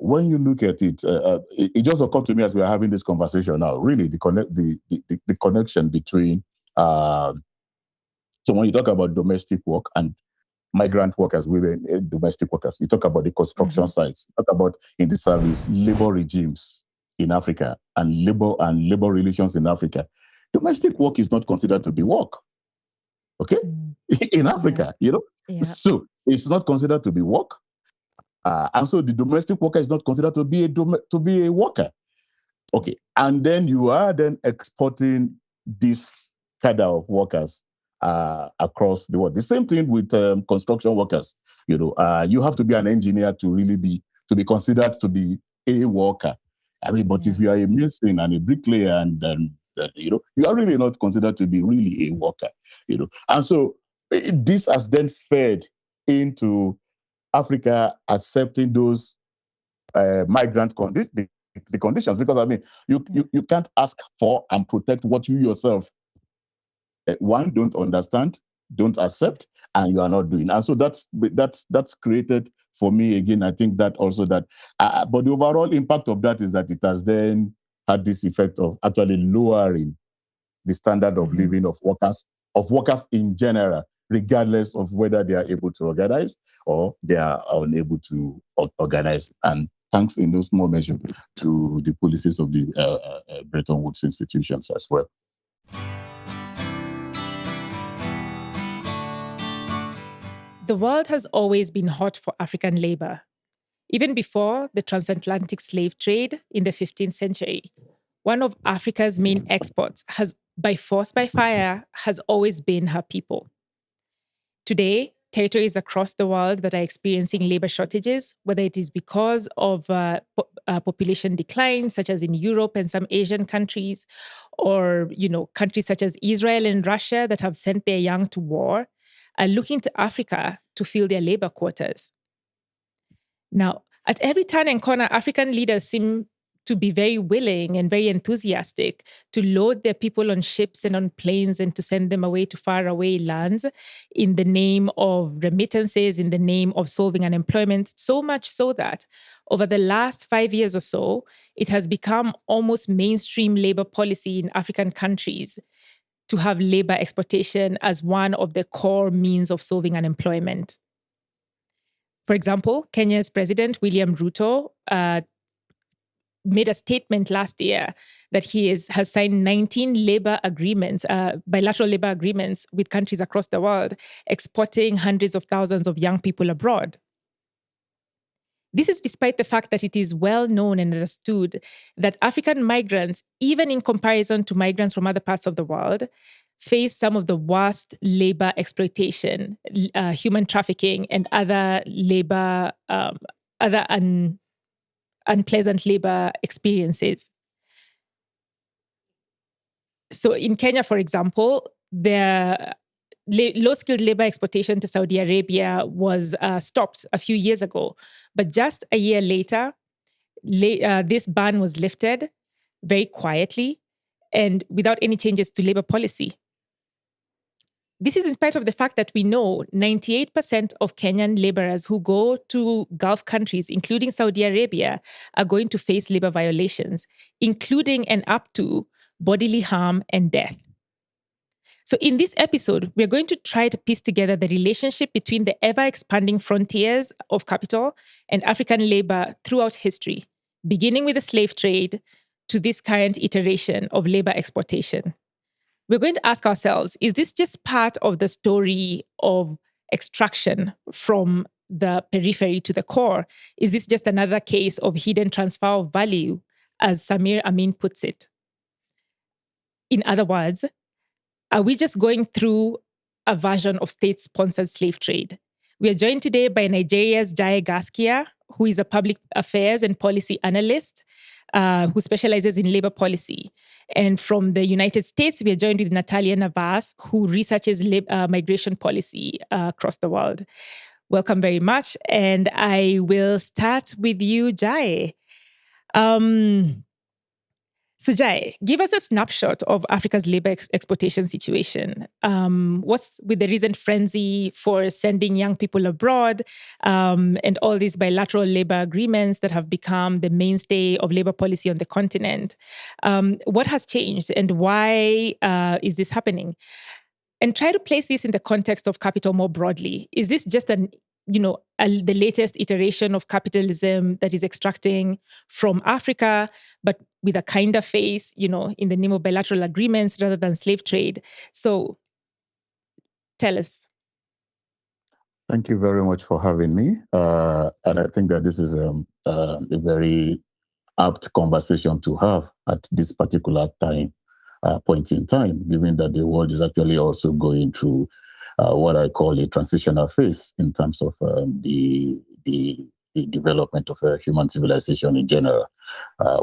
when you look at it, it just occurred to me as we are having this conversation now, really the connection between, so when you talk about domestic work and migrant workers, women, domestic workers, you talk about the construction sites, you talk about in the service, labor regimes in Africa and labor relations in Africa. Domestic work is not considered to be work. Okay? In Africa, Yeah. So it's not considered to be work. And so the domestic worker is not considered to be a worker. Okay. And then you are then exporting this cadre of workers across the world. The same thing with construction workers. You have to be an engineer to really be considered to be a worker. I mean, but if you are a mason and a bricklayer and you are really not considered to be really a worker. And so this has then fed into Africa accepting those migrant the conditions, because I mean you can't ask for and protect what you yourself one don't understand, don't accept, and you are not doing. And so that's created for me again. I think that also that, but the overall impact of that is that it has then had this effect of actually lowering the standard of living of workers in general, regardless of whether they are able to organize or they are unable to organize. And thanks in no small measure to the policies of the Bretton Woods institutions as well. The world has always been hot for African labor. Even before the transatlantic slave trade in the 15th century, one of Africa's main exports by force, by fire, has always been her people. Today, territories across the world that are experiencing labor shortages, whether it is because of population decline, such as in Europe and some Asian countries, or countries such as Israel and Russia that have sent their young to war, are looking to Africa to fill their labor quotas. Now, at every turn and corner, African leaders seem to be very willing and very enthusiastic to load their people on ships and on planes and to send them away to faraway lands in the name of remittances, in the name of solving unemployment, so much so that over the last 5 years or so, it has become almost mainstream labor policy in African countries to have labor exploitation as one of the core means of solving unemployment. For example, Kenya's President William Ruto made a statement last year that he has signed 19 labor agreements, bilateral labor agreements with countries across the world, exporting hundreds of thousands of young people abroad. This is despite the fact that it is well known and understood that African migrants, even in comparison to migrants from other parts of the world, face some of the worst labor exploitation, human trafficking, and other labor, unpleasant labor experiences. So in Kenya, for example, the low-skilled labor exploitation to Saudi Arabia was stopped a few years ago. But just a year later, this ban was lifted very quietly and without any changes to labor policy. This is in spite of the fact that we know 98% of Kenyan laborers who go to Gulf countries, including Saudi Arabia, are going to face labor violations, including and up to bodily harm and death. So in this episode, we're going to try to piece together the relationship between the ever-expanding frontiers of capital and African labor throughout history, beginning with the slave trade to this current iteration of labor exploitation. We're going to ask ourselves, is this just part of the story of extraction from the periphery to the core? Is this just another case of hidden transfer of value, as Samir Amin puts it? In other words, are we just going through a version of state-sponsored slave trade? We are joined today by Nigeria's Jaye Gaskia, who is a public affairs and policy analyst who specializes in labor policy. And from the United States, we are joined with Natalia Navas, who researches migration policy across the world. Welcome very much. And I will start with you, Jaye. So, Jaye, give us a snapshot of Africa's labor exploitation situation. What's with the recent frenzy for sending young people abroad and all these bilateral labor agreements that have become the mainstay of labor policy on the continent? What has changed and why is this happening? And try to place this in the context of capital more broadly. Is this just the latest iteration of capitalism that is extracting from Africa, but with a kinder face, in the name of bilateral agreements rather than slave trade? So tell us. Thank you very much for having me. And I think that this is a very apt conversation to have at this particular point in time, given that the world is actually also going through what I call a transitional phase in terms of the development of human civilization in general.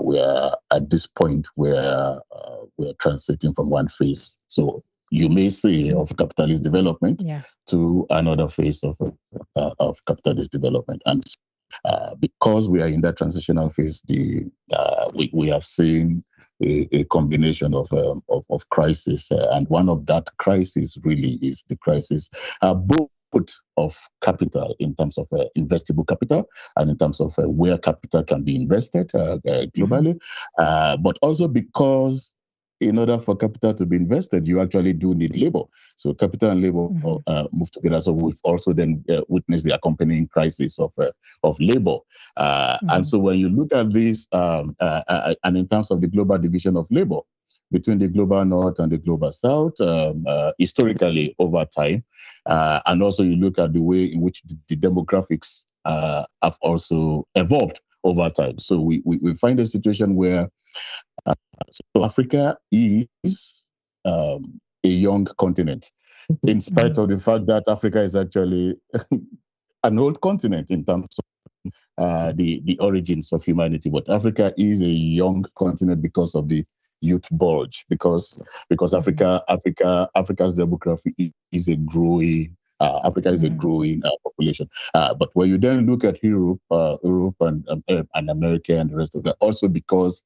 We are at this point where we're transiting from one phase. So you may say of capitalist development to another phase of capitalist development. And because we are in that transitional phase, we have seen a combination of crisis, and one of that crisis really is the crisis both of capital in terms of investable capital and in terms of where capital can be invested globally, but also because in order for capital to be invested, you actually do need labor. So capital and labor move together. So we've also then witnessed the accompanying crisis of labor. And so when you look at this, and in terms of the global division of labor between the global north and the global south, historically over time, and also you look at the way in which the demographics have also evolved over time. So we find a situation where so Africa is a young continent, in spite of the fact that Africa is actually an old continent in terms of the origins of humanity. But Africa is a young continent because of the youth bulge, because Africa's demography is a growing. Africa is a growing population. But when you then look at Europe and America and the rest of that, also because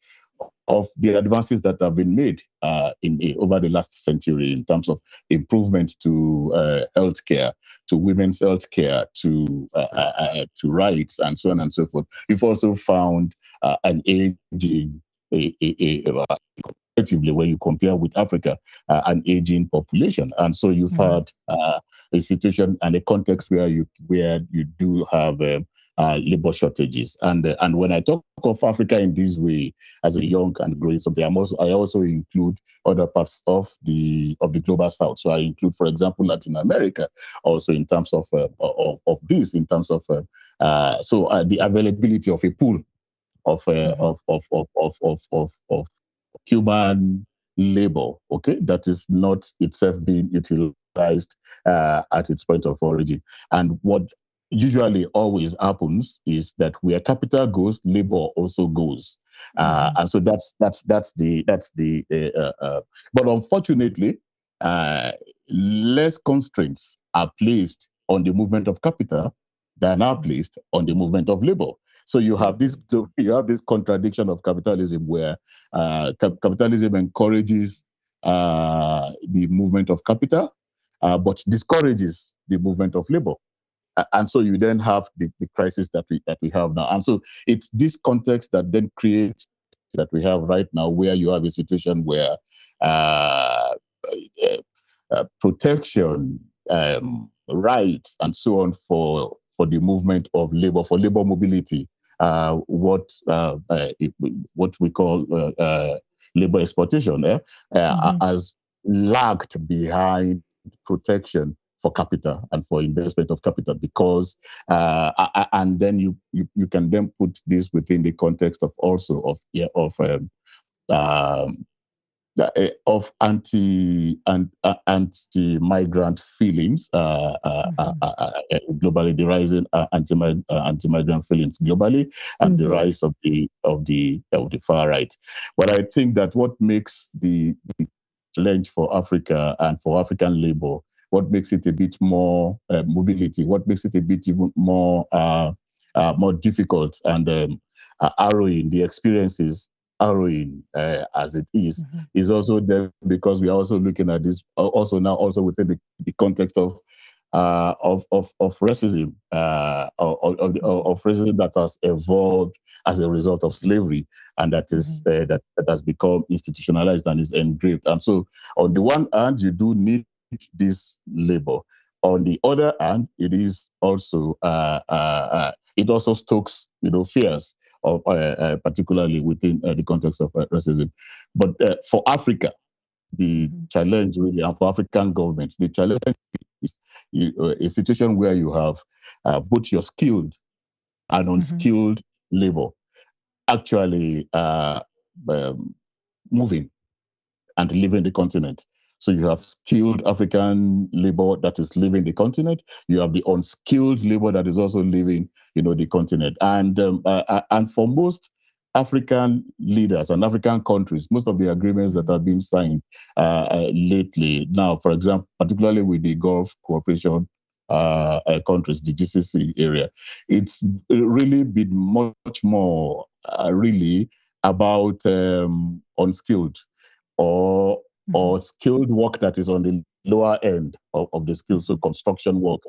of the advances that have been made over the last century in terms of improvement to healthcare, to women's healthcare, to rights, and so on and so forth. We've also found an aging, effectively, when you compare with Africa, an aging population, and so you've had a situation and a context where you do have labor shortages. And when I talk of Africa in this way as a young and growing something, I also include other parts of the global south. So I include, for example, Latin America, also in terms of this, in terms of the availability of a pool of human labor, okay, that is not itself being utilized at its point of origin. And what usually always happens is that where capital goes, labor also goes, and so that's the but unfortunately, less constraints are placed on the movement of capital than are placed on the movement of labor. So you have this contradiction of capitalism where capitalism encourages the movement of capital, but discourages the movement of labor. And so you then have the crisis that we have now. And so it's this context that then creates that we have right now, where you have a situation where protection, rights, and so on for the movement of labor, for labor mobility, what we call labor exploitation, has lagged behind protection for capital and for investment of capital, because and then you can then put this within the context of also of anti-migrant feelings globally, the rising anti-migrant feelings globally, and the rise of the far right. But I think that what makes the challenge for Africa and for African labor, what makes it a bit more mobility, what makes it a bit even more difficult and harrowing, the experiences harrowing as it is also there because we are also looking at this also now also within the context of racism, of racism that has evolved as a result of slavery, and that is that has become institutionalized and is engraved. And so, on the one hand, you do need this labor. On the other hand, it is also it also stokes, fears of particularly within the context of racism. But for Africa, the challenge really, and for African governments, the challenge is a situation where you have both your skilled and unskilled labor actually moving and leaving the continent. So you have skilled African labor that is leaving the continent. You have the unskilled labor that is also leaving, the continent. And for most African leaders and African countries, most of the agreements that have been signed lately, now, for example, particularly with the Gulf Cooperation countries, the GCC area, it's really been much more really about unskilled or skilled work that is on the lower end of the skills, so construction work,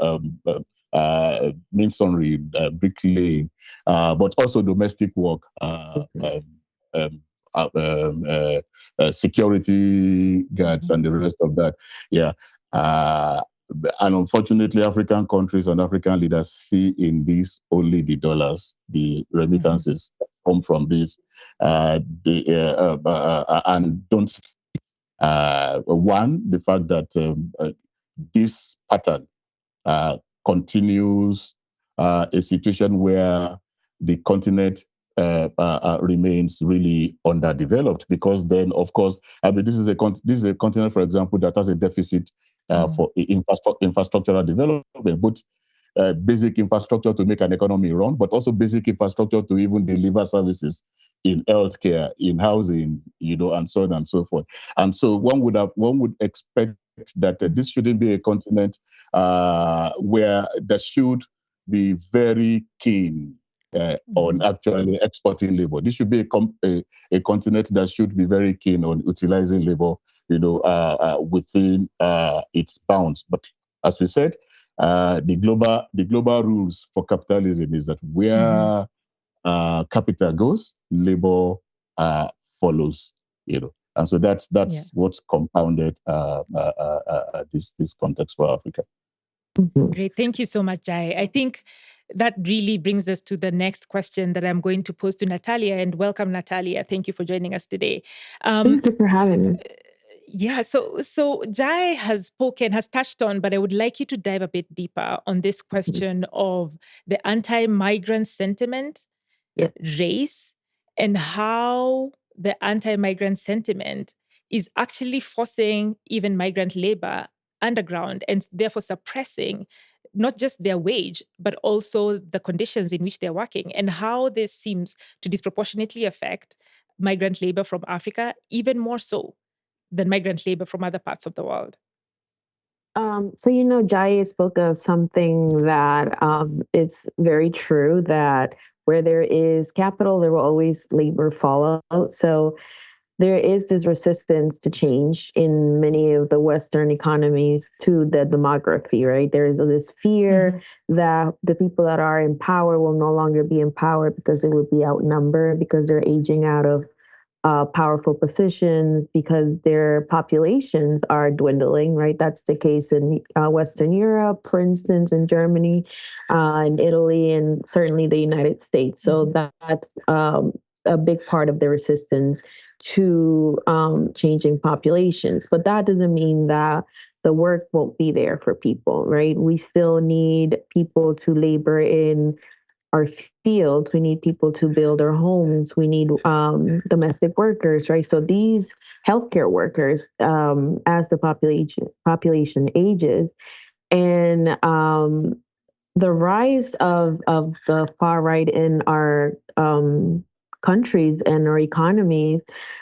masonry, bricklaying, but also domestic work, security guards, and the rest of that. Yeah. And unfortunately, African countries and African leaders see in this only the dollars, the remittances come from this, and don't one, the fact that this pattern continues a situation where the continent remains really underdeveloped, because then, of course, I mean, this is a continent, for example, that has a deficit for infrastructural development, both basic infrastructure to make an economy run, but also basic infrastructure to even deliver services in healthcare, in housing, and so on and so forth. And so one would expect that this shouldn't be a continent where that should be very keen on actually exporting labor. This should be a continent that should be very keen on utilizing labor, within its bounds. But as we said, the global rules for capitalism is that where capital goes, labor follows. And so that's what's compounded this context for Africa. Great, thank you so much, Jaye. I think that really brings us to the next question that I'm going to pose to Natalia. And welcome, Natalia. Thank you for joining us today. Thank you for having me. Yeah, so Jaye has touched on, but I would like you to dive a bit deeper on this question of the anti-migrant sentiment, race, and how the anti-migrant sentiment is actually forcing even migrant labor underground and therefore suppressing not just their wage, but also the conditions in which they're working, and how this seems to disproportionately affect migrant labor from Africa, even more so than migrant labor from other parts of the world. So, Jaye spoke of something that is very true, that where there is capital, there will always labor follow. So there is this resistance to change in many of the Western economies to the demography, right? There is this fear that the people that are in power will no longer be in power because they will be outnumbered, because they're aging out of powerful positions, because their populations are dwindling, right? That's the case in Western Europe, for instance, in Germany, in Italy, and certainly the United States. So that's a big part of the resistance to changing populations. But that doesn't mean that the work won't be there for people, right? We still need people to labor in our fields. We need people to build our homes. We need domestic workers, right? So these healthcare workers, as the population ages, and the rise of the far right in our countries and our economies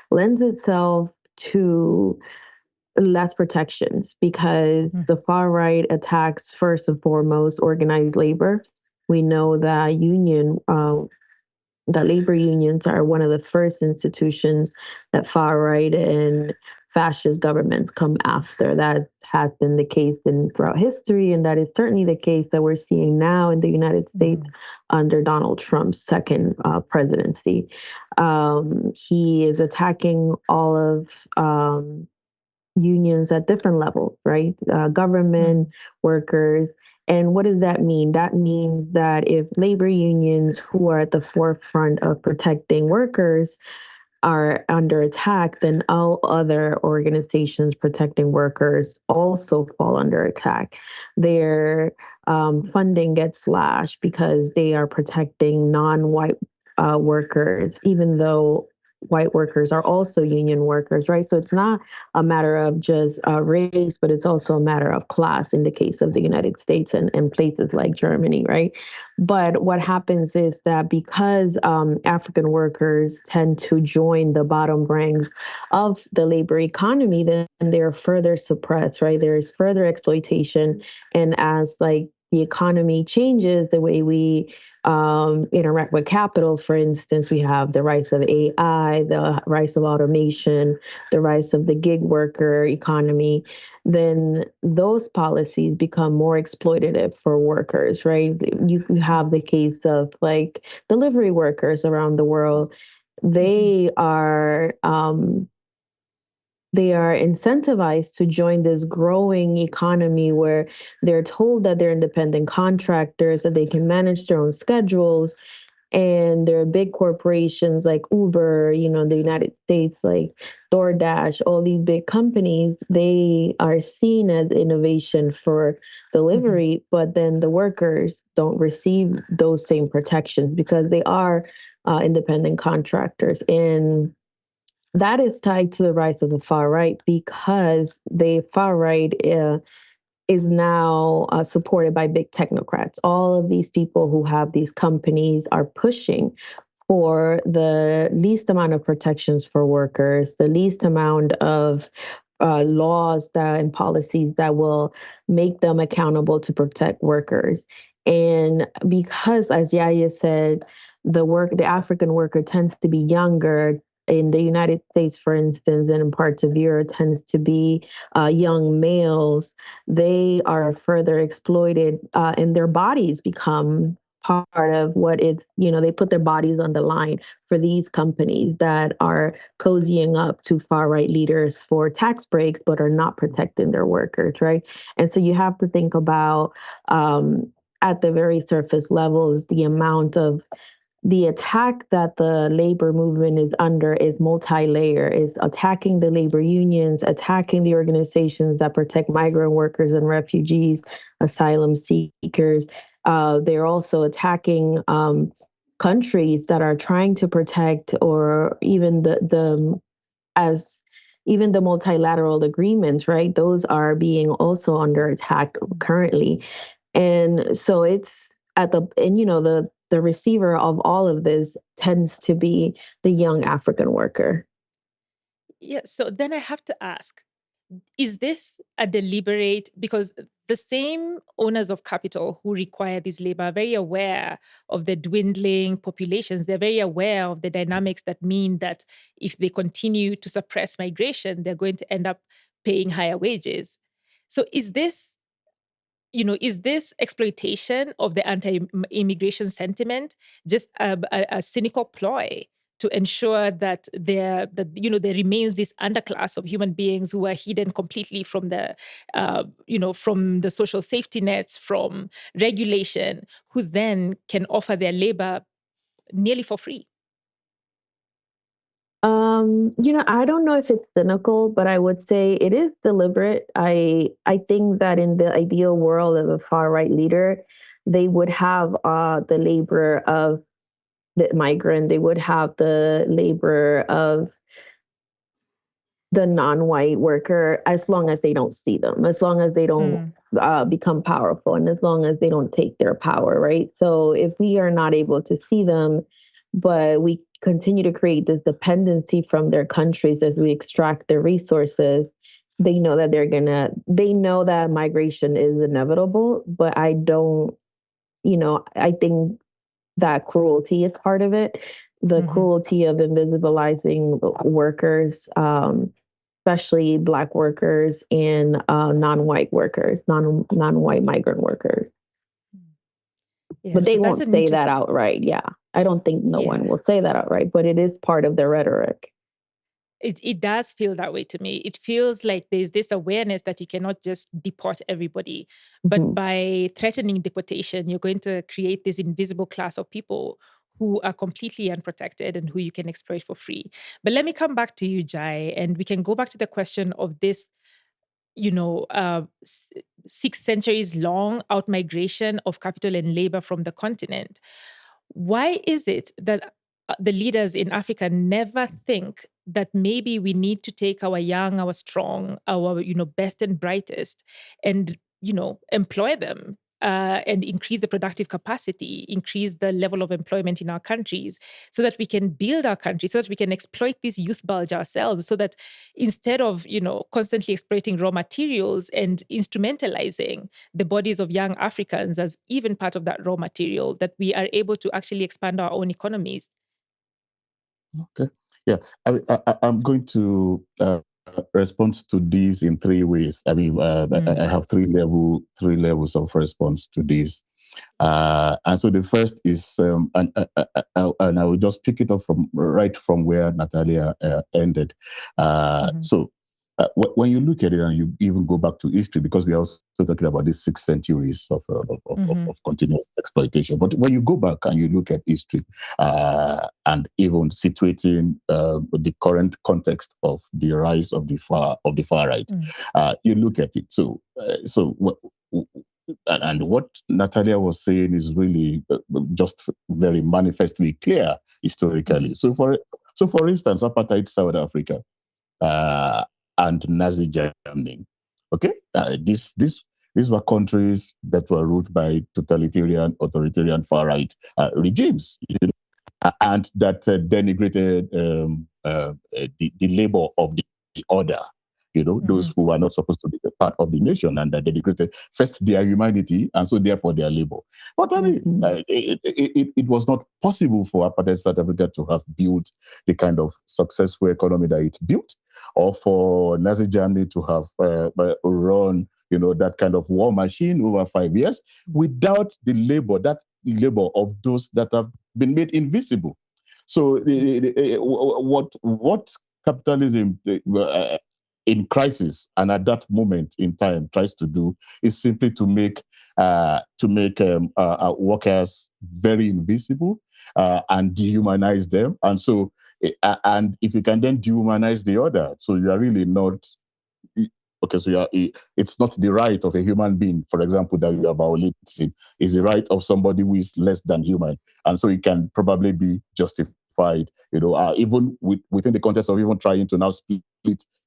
lends itself to less protections, because the far right attacks first and foremost organized labor. We know that union the labor unions are one of the first institutions that far right and fascist governments come after. That has been the case throughout history, and that is certainly the case that we're seeing now in the United States under Donald Trump's second presidency. He is attacking all of unions at different levels, right? Government, workers. And what does that mean? That means that if labor unions who are at the forefront of protecting workers are under attack, then all other organizations protecting workers also fall under attack. Their funding gets slashed because they are protecting non-white workers, even though white workers are also union workers, right? So it's not a matter of just race, but it's also a matter of class in the case of the United States and places like Germany, right? But what happens is that because African workers tend to join the bottom ranks of the labor economy, then they're further suppressed, right? There is further exploitation. And as like the economy changes, the way we interact with capital, for instance, we have the rise of AI, the rise of automation, the rise of the gig worker economy, then those policies become more exploitative for workers, right? You have the case of like delivery workers around the world. They are incentivized to join this growing economy where they're told that they're independent contractors, that they can manage their own schedules. And there are big corporations like Uber, in the United States, like DoorDash, all these big companies, they are seen as innovation for delivery, but then the workers don't receive those same protections because they are independent contractors. And that is tied to the rise of the far right because the far right is now supported by big technocrats. All of these people who have these companies are pushing for the least amount of protections for workers, the least amount of laws and policies that will make them accountable to protect workers. And because, as Jaye said, the African worker tends to be younger. In the United States, for instance, and in parts of Europe, tends to be young males. They are further exploited, and their bodies become part of what it's, they put their bodies on the line for these companies that are cozying up to far right leaders for tax breaks, but are not protecting their workers, right? And so you have to think about, at the very surface levels, the attack that the labor movement is under is multi-layer, is attacking the labor unions, attacking the organizations that protect migrant workers and refugees, asylum seekers. They're also attacking countries that are trying to protect, or even even the multilateral agreements, right? Those are being also under attack currently. And so it's the receiver of all of this tends to be the young African worker. Yeah, so then I have to ask, is this a deliberate, because the same owners of capital who require this labor are very aware of the dwindling populations. They're very aware of the dynamics that mean that if they continue to suppress migration, they're going to end up paying higher wages. So is this exploitation of the anti-immigration sentiment just a cynical ploy to ensure that there remains this underclass of human beings who are hidden completely from from the social safety nets, from regulation, who then can offer their labor nearly for free? I don't know if it's cynical, but I would say it is deliberate. I think that in the ideal world of a far right leader, they would have the labor of the migrant, they would have the labor of the non-white worker, as long as they don't see them, as long as they don't become powerful, and as long as they don't take their power, right? So if we are not able to see them, but we continue to create this dependency from their countries as we extract their resources, they know that they know that migration is inevitable, but I think that cruelty is part of it. the cruelty of invisibilizing workers, especially Black workers and non-white workers, non-white migrant workers. Yeah, but they so that's won't an say that interesting. outright. Yeah, I don't think no one Yeah. will say that outright, but it is part of their rhetoric. It does feel that way to me. It feels like there's this awareness that you cannot just deport everybody, but Mhm. by threatening deportation, you're going to create this invisible class of people who are completely unprotected and who you can exploit for free. But let me come back to you, Jai, and we can go back to the question of this, 6 centuries long outmigration of capital and labor from the continent. Why is it that the leaders in Africa never think that maybe we need to take our young, our strong, our best and brightest, and employ them and increase the productive capacity, increase the level of employment in our countries, so that we can build our country, so that we can exploit this youth bulge ourselves, so that instead of constantly exploiting raw materials and instrumentalizing the bodies of young Africans as even part of that raw material, that we are able to actually expand our own economies. Okay. Yeah, I'm going to respond to these in three ways. I mean, I have three levels of response to this. And so the first is, and I will just pick it up from where Natalia ended. So when you look at it and you even go back to history, because we are also talking about these 6 centuries of continuous exploitation. But when you go back and you look at history and even situating the current context of the rise of the far right, you look at it. So and what Natalia was saying is really just very manifestly clear historically. So for instance, apartheid South Africa and Nazi Germany. Okay, these were countries that were ruled by totalitarian, authoritarian, far right regimes, and that denigrated the labor of the order. Those who were not supposed to be a part of the nation, and that denigrated first their humanity and so therefore their labor. But I mean, it was not possible for apartheid South Africa to have built the kind of successful economy that it built, or for Nazi Germany to have run, that kind of war machine over 5 years without the labor of those that have been made invisible. So what capitalism in crisis and at that moment in time tries to do is simply to make workers very invisible and dehumanize them. And so, and if you can then dehumanize the other, so you are really not. Okay, so it's not the right of a human being, for example, that you are violating. It's the right of somebody who is less than human. And so it can probably be justified, even within the context of even trying to now split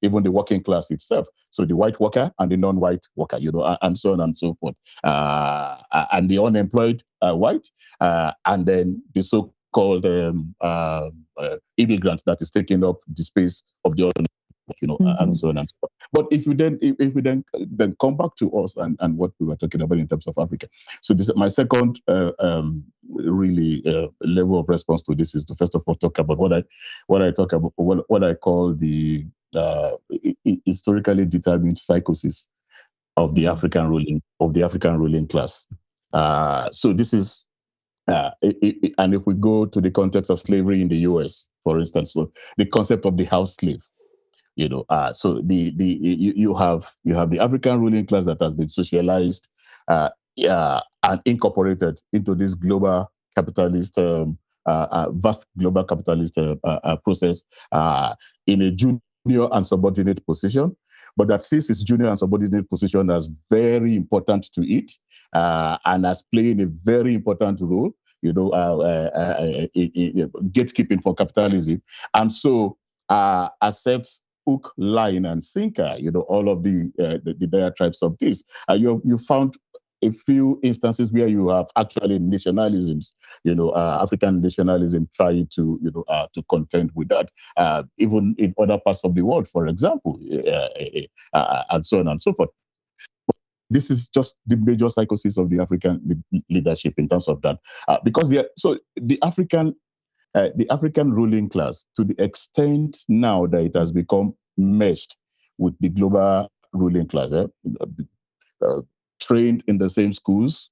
even the working class itself. So the white worker and the non-white worker, and so on and so forth. And the unemployed white, and then the so-called immigrant that is taking up the space of the other, and so on and so forth. But if we then come back to us and what we were talking about in terms of Africa. So this my second really level of response to this is to first of all talk about what I call the historically determined psychosis of the African ruling class. So this is. And if we go to the context of slavery in the U.S., for instance, so the concept of the house slave, so you have the African ruling class that has been socialized, and incorporated into this global capitalist, vast global capitalist process in a junior and subordinate position, but that sees its junior and subordinate position as very important to it, and as playing a very important role, gatekeeping for capitalism, and so accepts hook, line, and sinker, all of the diatribes of this. You found a few instances where you have actually nationalisms, African nationalism trying to contend with that, even in other parts of the world, for example, and so on and so forth. This is just the major psychosis of the African leadership in terms of that, because the African the African ruling class, to the extent now that it has become meshed with the global ruling class, uh, trained in the same schools,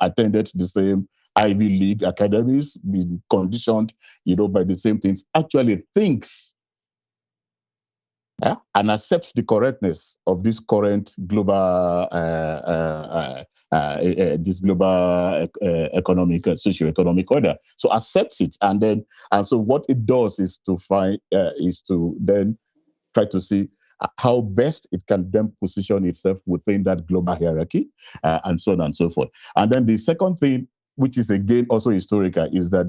attended the same Ivy League academies, been conditioned, by the same things, actually thinks and accepts the correctness of this current global, this global economic, socio-economic order. So accepts it, and so what it does is to then try to see how best it can then position itself within that global hierarchy, and so on and so forth. And then the second thing, which is again also historical, is that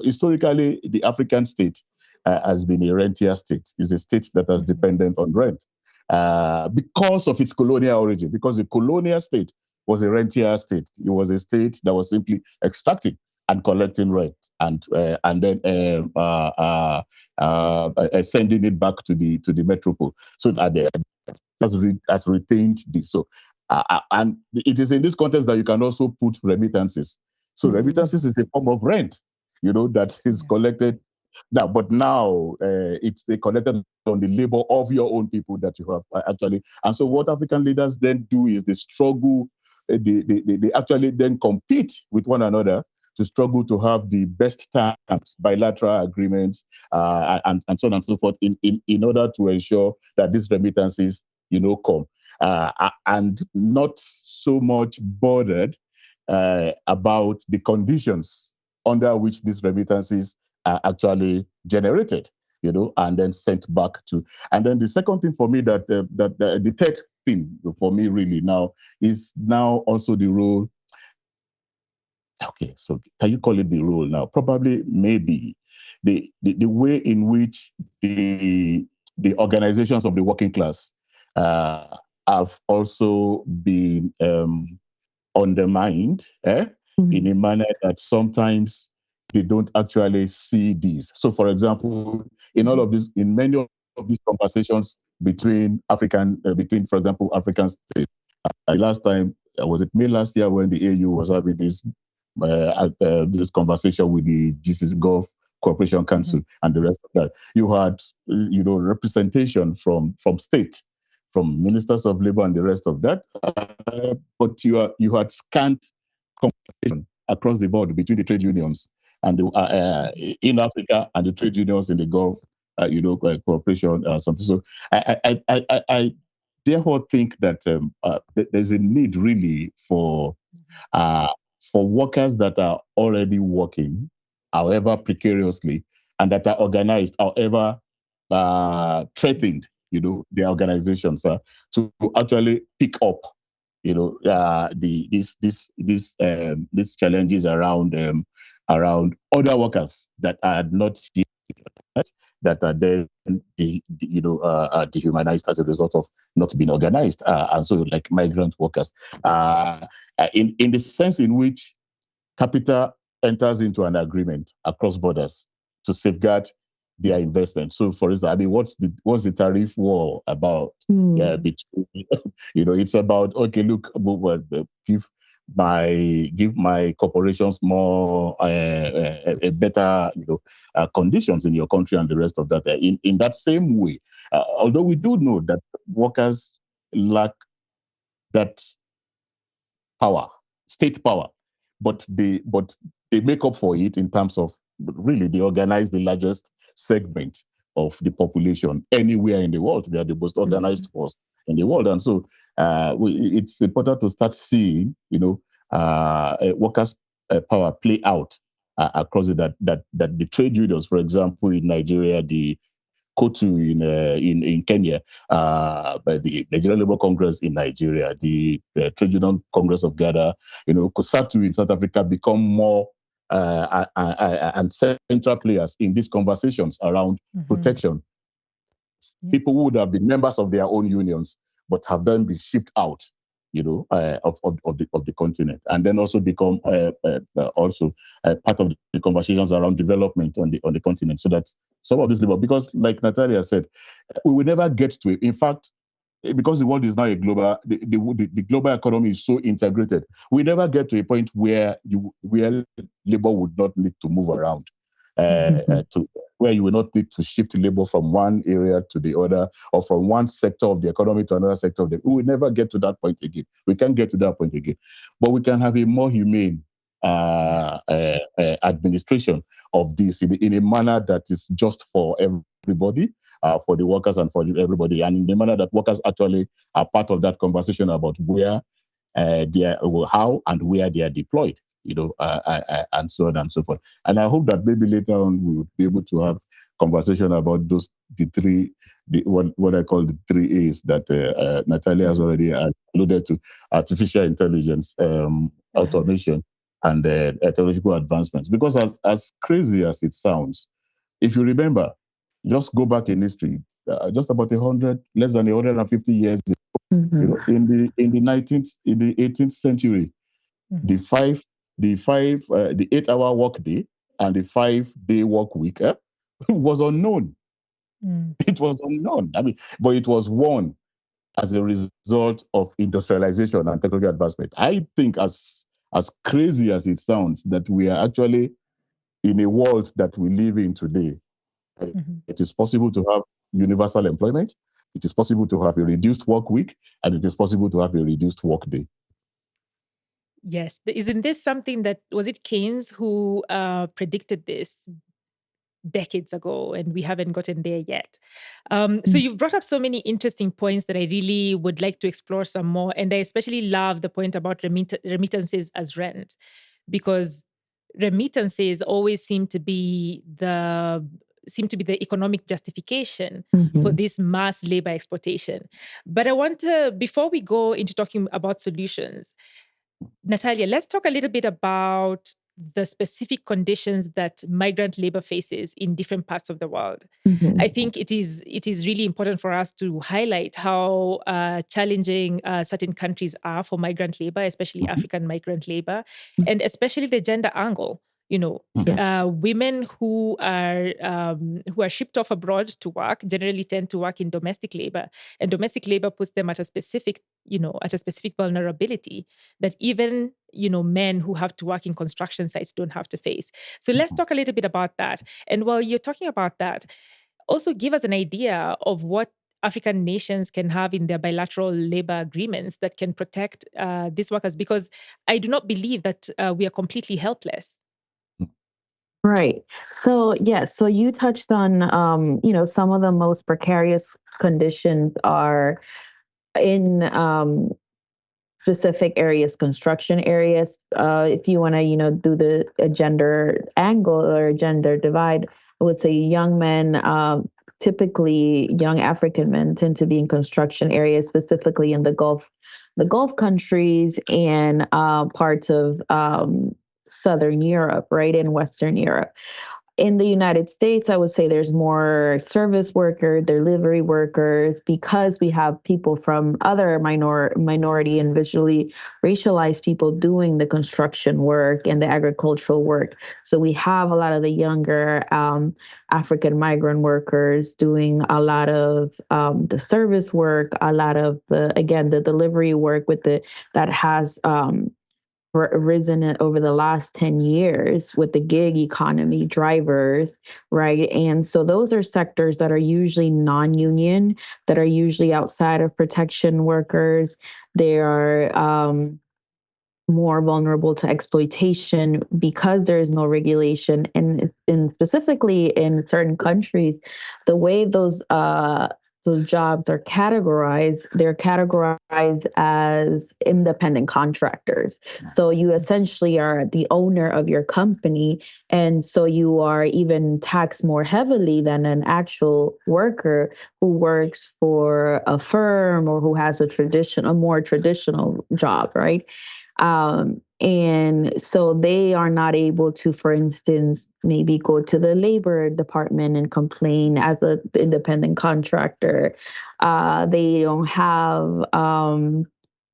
historically the African state has been a rentier state. Is a state that has dependent on rent because of its colonial origin. Because the colonial state was a rentier state. It was a state that was simply extracting and collecting rent, and then sending it back to the metropole, so that they has retained this. So, and it is in this context that you can also put remittances. So remittances is a form of rent, that is collected now. But now it's collected on the labor of your own people that you have actually. And so what African leaders then do is they struggle. They actually then compete with one another to struggle to have the best terms, bilateral agreements, and so on and so forth, in order to ensure that these remittances, come, and not so much bothered about the conditions under which these remittances are actually generated, and then sent back to. And then the second thing for me the third thing for me really now is now also the role. Okay, so can you call it the role now? Probably, maybe the way in which the organizations of the working class have also been undermined in a manner that sometimes they don't actually see these. So, for example, in many of these conversations between, for example, African states, last time, was it May last year when the AU was having this conversation with the GCC Gulf Cooperation Council and the rest of that. You had, representation from states, from ministers of labor and the rest of that, but you had scant competition across the board between the trade unions and in Africa and the trade unions in the Gulf, cooperation, something. So I therefore think that there's a need really for workers that are already working, however precariously, and that are organized, however threatened, their organizations to actually pick up, these challenges around other workers that are not that are then dehumanized as a result of not being organized, and so like migrant workers, in the sense in which capital enters into an agreement across borders to safeguard their investment. So, for instance, what's the tariff war about? Between, it's about, okay, look, give my corporations more better conditions in your country and the rest of that. In that same way, although we do know that workers lack that power, state power, but they make up for it in terms of really they organize the largest segment of the population anywhere in the world. They are the most organized force in the world, and so it's important to start seeing workers' power play out across it. That the trade unions, for example, in Nigeria, the quota in Kenya, by the Nigerian Labour Congress in Nigeria, the Trade Union Congress of Gaza, COSATU in South Africa become more and central players in these conversations around protection. People who would have been members of their own unions, but have then been shipped out, of the continent, and then also become also part of the conversations around development on the continent. So that some of this labor, because like Natalia said, we will never get to it. In fact, because the world is now a global, the global economy is so integrated, we never get to a point where labor would not need to move around. to where you will not need to shift labor from one area to the other or from one sector of the economy to another sector of the. We will never get to that point again. We can't get to that point again, but we can have a more humane administration of this in a manner that is just for everybody, for the workers and for everybody, and in a manner that workers actually are part of that conversation about where they are, how and where they are deployed, and so on and so forth. And I hope that maybe later on we will be able to have conversation about what I call the 3 A's that Natalia has already alluded to: artificial intelligence, automation, and technological advancements. Because as crazy as it sounds, if you remember, just go back in history, just about less than 150 years ago, in the 18th century, the 8-hour work day and the 5-day work week was unknown. It was unknown. But it was won as a result of industrialization and technological advancement. I think, as crazy as it sounds, that we are actually in a world that we live in today. It is possible to have universal employment. It is possible to have a reduced work week, and it is possible to have a reduced work day. Yes. Isn't this something that, was it Keynes who predicted this decades ago, and we haven't gotten there yet? So you've brought up so many interesting points that I really would like to explore some more. And I especially love the point about remittances as rent, because remittances always seem to be the economic justification for this mass labor exploitation. But I want to, before we go into talking about solutions, Natalia, let's talk a little bit about the specific conditions that migrant labor faces in different parts of the world. I think it is really important for us to highlight how challenging certain countries are for migrant labor, especially African migrant labor, and especially the gender angle. Women who are shipped off abroad to work generally tend to work in domestic labor, and domestic labor puts them at a specific vulnerability that even men who have to work in construction sites don't have to face. So let's talk a little bit about that. And while you're talking about that, also give us an idea of what African nations can have in their bilateral labor agreements that can protect these workers, because I do not believe that we are completely helpless. Right. So, yes, so you touched on, some of the most precarious conditions are in specific areas, construction areas. If you want to, do a gender angle or a gender divide, I would say young men, typically young African men, tend to be in construction areas, specifically in the Gulf countries and parts of Southern Europe, right, and Western Europe. In the United States, I would say there's more service workers, delivery workers, because we have people from other minority and visually racialized people doing the construction work and the agricultural work. So we have a lot of the younger African migrant workers doing a lot of the service work, a lot of the delivery work that has risen over the last 10 years with the gig economy, drivers, right? And so those are sectors that are usually non-union, that are usually outside of protection workers. They are more vulnerable to exploitation because there is no regulation. And specifically in certain countries, the way those jobs are categorized, they're categorized as independent contractors. So you essentially are the owner of your company. And so you are even taxed more heavily than an actual worker who works for a firm or who has a more traditional job, right? And so they are not able to, for instance, maybe go to the labor department and complain as an independent contractor. They don't have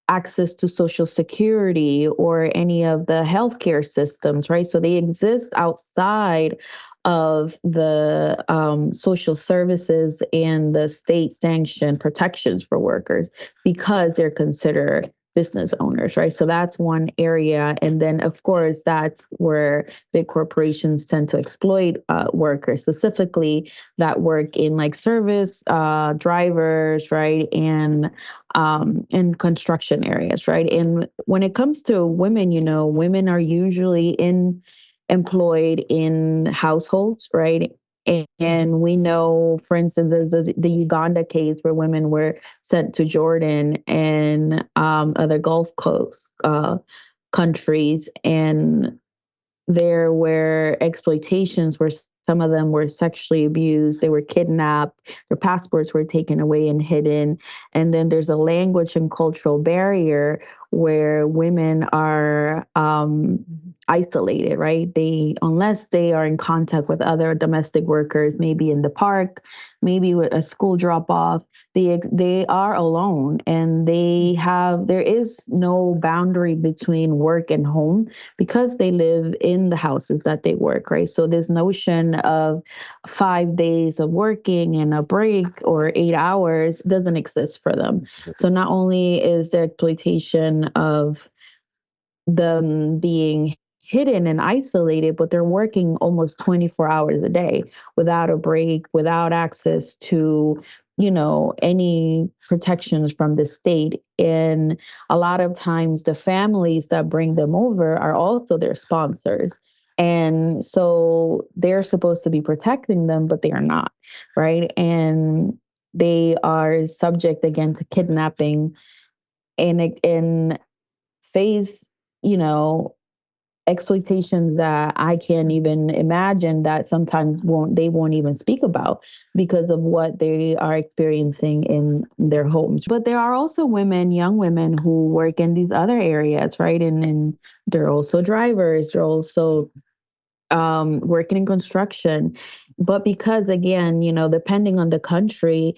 access to Social Security or any of the healthcare systems, right? So they exist outside of the social services and the state sanctioned protections for workers because they're considered business owners, right? So that's one area. And then, of course, that's where big corporations tend to exploit workers, specifically that work in like service, drivers, right? And in construction areas, right? And when it comes to women, women are usually employed in households, right? And we know, for instance, there's the Uganda case where women were sent to Jordan and other Gulf Coast countries, and there were exploitations where some of them were sexually abused, they were kidnapped, their passports were taken away and hidden. And then there's a language and cultural barrier where women are isolated, right? Unless they are in contact with other domestic workers, maybe in the park, maybe with a school drop off, they are alone, and there is no boundary between work and home because they live in the houses that they work, right? So this notion of 5 days of working and a break or 8 hours doesn't exist for them. So not only is there exploitation of them being hidden and isolated, but they're working almost 24 hours a day without a break, without access to, any protections from the state. And a lot of times the families that bring them over are also their sponsors. And so they're supposed to be protecting them, but they are not, right? And they are subject again to kidnapping and face, you know, exploitations that I can't even imagine, that sometimes they won't even speak about because of what they are experiencing in their homes. But there are also women, young women, who work in these other areas, right? And they're also drivers, they're also working in construction. But because, again, depending on the country,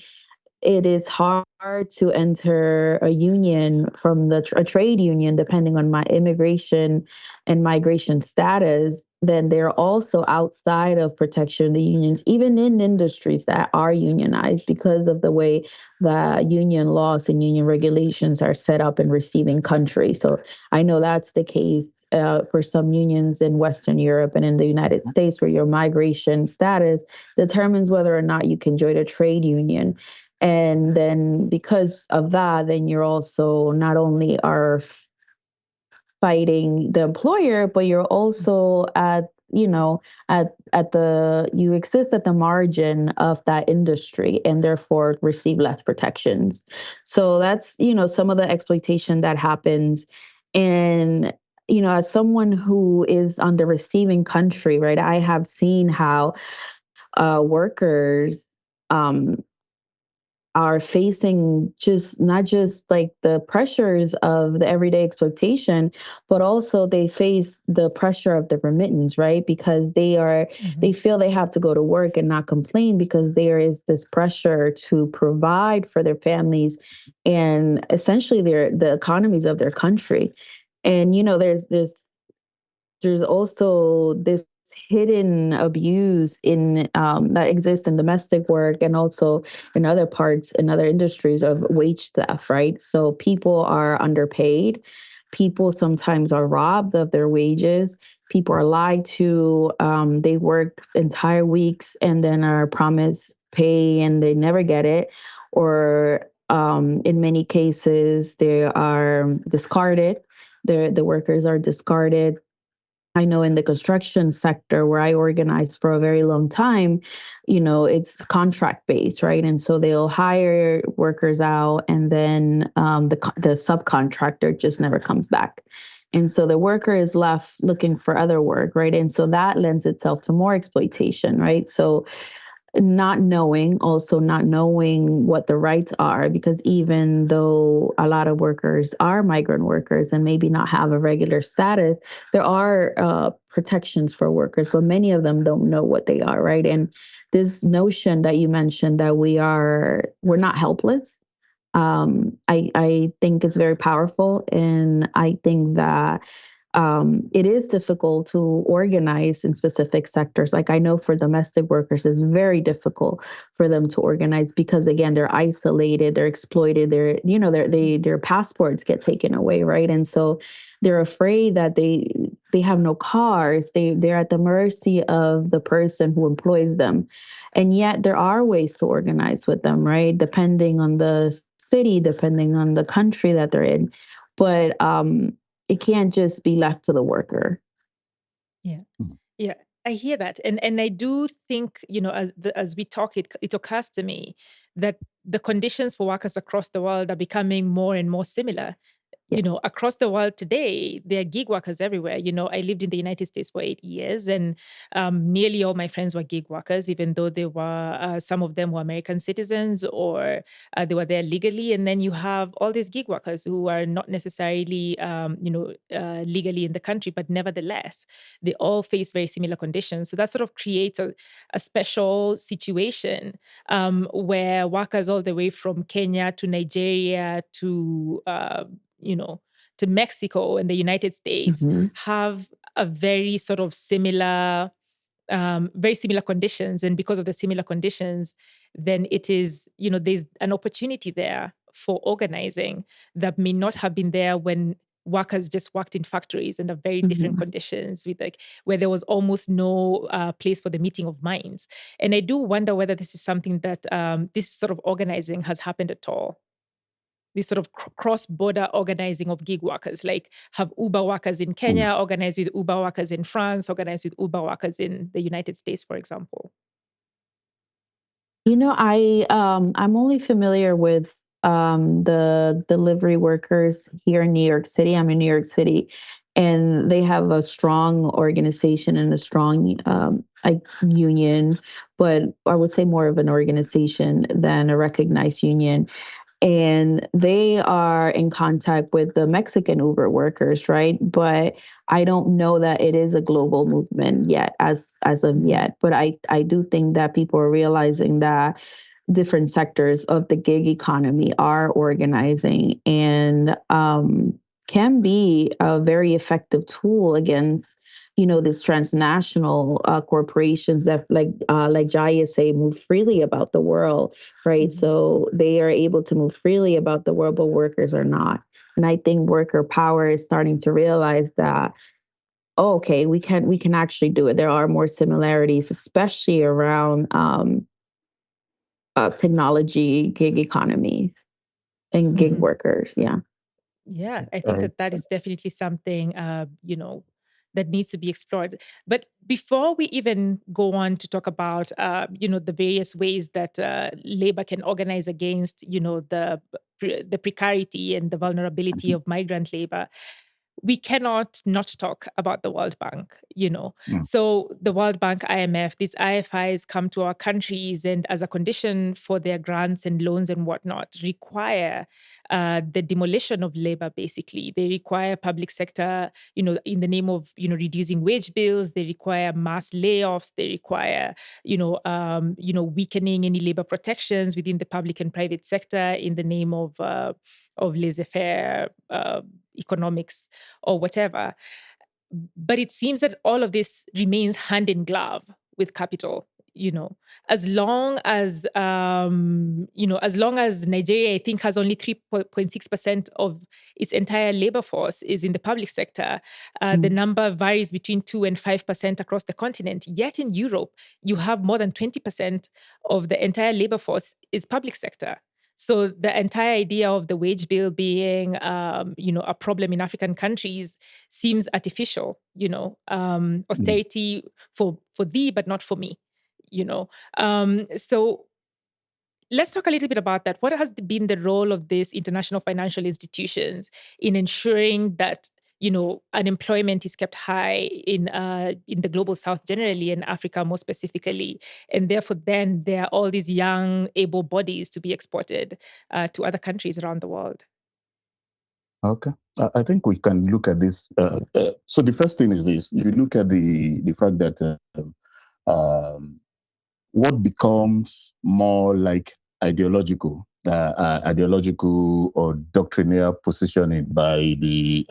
it is hard to enter a union from a trade union, depending on my immigration and migration status. Then they're also outside of protection of the unions, even in industries that are unionized, because of the way the union laws and union regulations are set up in receiving countries. So I know that's the case for some unions in Western Europe and in the United States, where your migration status determines whether or not you can join a trade union. And then because of that, then you're also not only are fighting the employer, but you're also you exist at the margin of that industry and therefore receive less protections. So that's, some of the exploitation that happens. And, as someone who is on the receiving country, right, I have seen how workers are facing not just like the pressures of the everyday exploitation, but also they face the pressure of the remittance, right? Because they feel they have to go to work and not complain, because there is this pressure to provide for their families and essentially the economies of their country. And there's also this hidden abuse in that exists in domestic work and also in other parts, in other industries, of wage theft, right? So people are underpaid. People sometimes are robbed of their wages. People are lied to. They work entire weeks and then are promised pay and they never get it. Or in many cases, they are discarded. The workers are discarded. I know in the construction sector where I organized for a very long time, it's contract based, right? And so they'll hire workers out, and then the subcontractor just never comes back. And so the worker is left looking for other work, right? And so that lends itself to more exploitation, right? So also not knowing what the rights are, because even though a lot of workers are migrant workers and maybe not have a regular status, there are protections for workers, but many of them don't know what they are, right? And this notion that you mentioned, that we're not helpless, I think it's very powerful. And I think that it is difficult to organize in specific sectors. Like I know for domestic workers, it's very difficult for them to organize because again, they're isolated, they're exploited, their passports get taken away, right? And so they're afraid that they have no cars. They're at the mercy of the person who employs them. And yet there are ways to organize with them, right? Depending on the city, depending on the country that they're in. But it can't just be left to the worker. Yeah. Yeah, I hear that. And I do think, as we talk, it occurs to me that the conditions for workers across the world are becoming more and more similar. Across the world today, there are gig workers everywhere. I lived in the United States for 8 years, and nearly all my friends were gig workers, even though they were, some of them were American citizens or they were there legally. And then you have all these gig workers who are not necessarily, legally in the country, but nevertheless, they all face very similar conditions. So that sort of creates a special situation where workers all the way from Kenya to Nigeria to Mexico and the United States Mm-hmm. have a very sort of very similar conditions. And because of the similar conditions, then it is, there's an opportunity there for organizing that may not have been there when workers just worked in factories under very different conditions with where there was almost no place for the meeting of minds. And I do wonder whether this is something that this sort of organizing has happened at all. This sort of cross-border organizing of gig workers, like have Uber workers in Kenya organized with Uber workers in France, organized with Uber workers in the United States, for example. I'm only familiar with the delivery workers here in New York City. I'm in New York City, and they have a strong organization and a strong union, but I would say more of an organization than a recognized union. And they are in contact with the Mexican Uber workers, right? But I don't know that it is a global movement yet, as of yet. But I do think that people are realizing that different sectors of the gig economy are organizing and can be a very effective tool against these transnational corporations that like Jaye say move freely about the world, right? So they are able to move freely about the world, but workers are not. And I think worker power is starting to realize that, oh, okay, we can actually do it. There are more similarities, especially around technology, gig economy, and gig workers. Yeah. Yeah, I think that is definitely something, that needs to be explored. But before we even go on to talk about, the various ways that labor can organize against, the precarity and the vulnerability of migrant labor, we cannot not talk about the World Bank. So the World Bank, IMF, these IFIs come to our countries and as a condition for their grants and loans and whatnot, require the demolition of labor, basically. They require public sector, in the name of, reducing wage bills. They require mass layoffs. They require, weakening any labor protections within the public and private sector in the name of laissez-faire economics or whatever. But it seems that all of this remains hand in glove with capital. As long as Nigeria, I think, has only 3.6% of its entire labor force is in the public sector, the number varies between 2 and 5% across the continent. Yet in Europe, you have more than 20% of the entire labor force is public sector. So the entire idea of the wage bill being, a problem in African countries seems artificial. Austerity for thee, but not for me. So let's talk a little bit about that. What has been the role of these international financial institutions in ensuring that unemployment is kept high in the global South generally, and Africa more specifically, and therefore then there are all these young, able bodies to be exported to other countries around the world? Okay. I think we can look at this. So the first thing is this: you look at the fact that what becomes more like ideological or doctrinaire positioning by the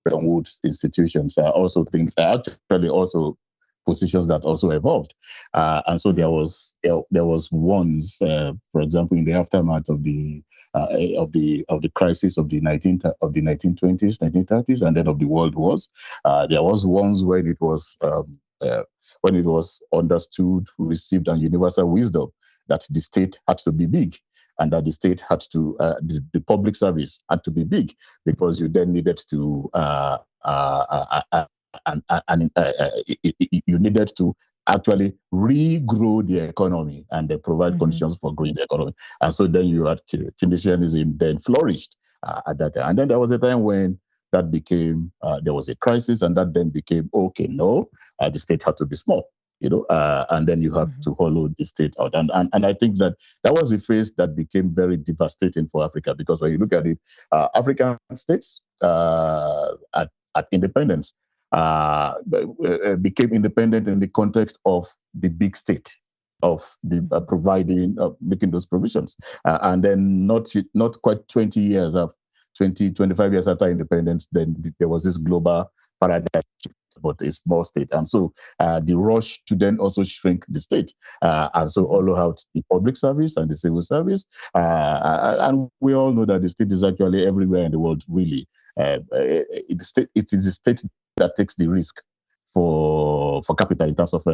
Bretton Woods institutions are also things, are actually also positions that also evolved. And so there was once, for example, in the aftermath of the crisis of the 1920s, 1930s, and then of the world wars, there was once when it was understood, received, and universal wisdom that the state had to be big, and that the state had to the public service had to be big, because you then needed to you needed to actually regrow the economy and provide conditions for growing the economy. And so then you had Keynesianism then flourished at that time. And then there was a time when that became, there was a crisis, and that then became, okay, no, the state had to be small, and then you have to hollow the state out. And I think that was a phase that became very devastating for Africa, because when you look at it, African states at independence became independent in the context of the big state, of the providing, making those provisions. And then not quite 20 years after, 25 years after independence, then there was this global paradigm shift, but a small state. And so the rush to then also shrink the state, and so hollow out the public service and the civil service. And we all know that the state is actually everywhere in the world, really. It is the state that takes the risk for capital in terms of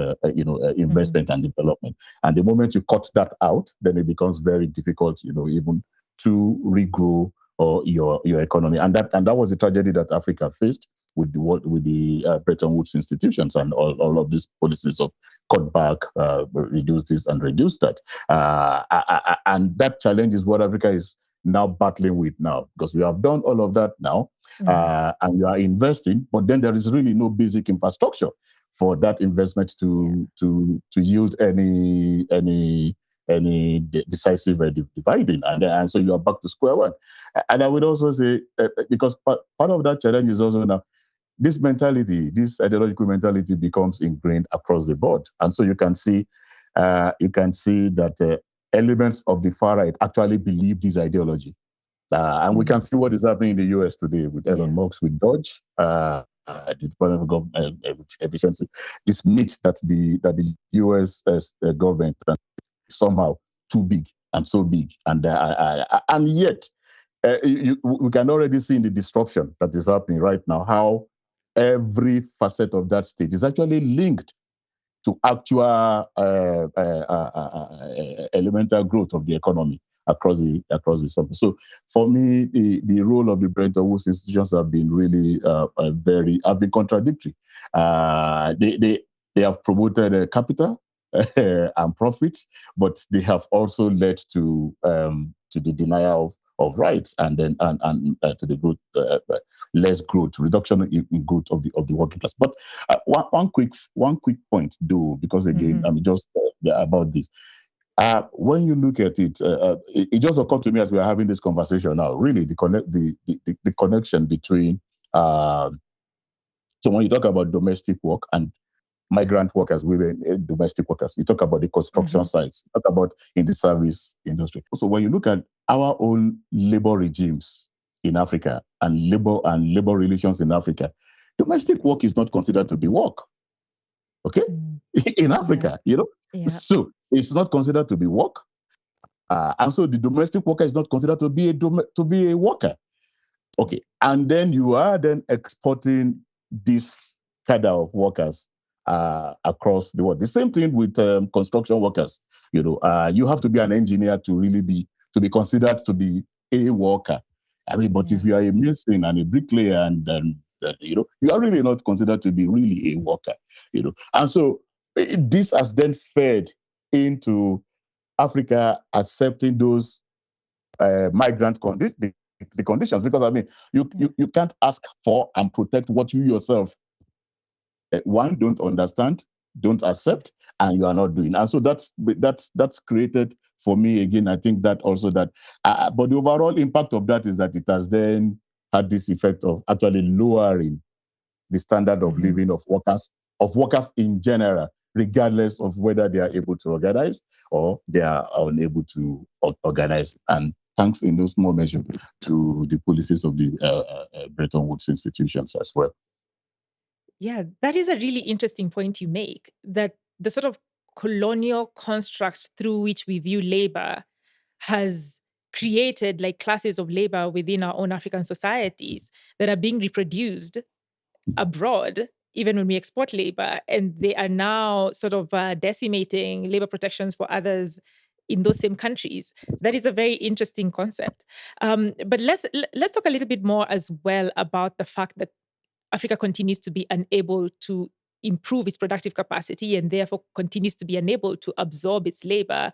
investment and development. And the moment you cut that out, then it becomes very difficult, even to regrow your economy. And that was the tragedy that Africa faced with the Bretton Woods institutions and all of these policies of cut back, reduce this and reduce that. And that challenge is what Africa is now battling with now, because we have done all of that now, and we are investing, but then there is really no basic infrastructure for that investment to yield any decisive dividing, and so you are back to square one. And I would also say, because part of that challenge is also now this ideological mentality becomes ingrained across the board, and so you can see that elements of the far right actually believe this ideology, and we can see what is happening in the US today with Elon Musk, with Dodge, the Department of Government Efficiency. This myth that the US government somehow too big and so big, and yet we can already see in the disruption that is happening right now how every facet of that state is actually linked to actual elemental growth of the economy across the summit. So for me, the role of the Bretton Woods institutions have been really have been contradictory. They have promoted capital and profits, but they have also led to the denial of rights, and then to the growth, less growth, reduction in growth of the working class. But one quick point, though, because again, I'm just about this. When you look at it, it just occurred to me as we are having this conversation now. Really, the connection between so when you talk about domestic work and migrant workers, women, domestic workers, you talk about the construction sites, you talk about in the service industry. So when you look at our own labor regimes in Africa and labor relations in Africa, domestic work is not considered to be work. Okay, in Africa, so it's not considered to be work, and so the domestic worker is not considered to be a worker. Okay, and then you are then exporting this cadre of workers across the world. The same thing with construction workers. You have to be an engineer to really be considered to be a worker. I mean, but if you are a mason and a bricklayer, and you are really not considered to be really a worker. And so this has then fed into Africa accepting those migrant the conditions, because I mean, you can't ask for and protect what you yourself don't understand, don't accept, and you are not doing. And so that's created for me again. I think that also that, but the overall impact of that is that it has then had this effect of actually lowering the standard of living of workers in general, regardless of whether they are able to organize or they are unable to organize. And thanks in no small measure to the policies of the Bretton Woods institutions as well. Yeah, that is a really interesting point you make, that the sort of colonial construct through which we view labor has created like classes of labor within our own African societies that are being reproduced abroad, even when we export labor, and they are now sort of decimating labor protections for others in those same countries. That is a very interesting concept. But let's talk a little bit more as well about the fact that Africa continues to be unable to improve its productive capacity and therefore continues to be unable to absorb its labor.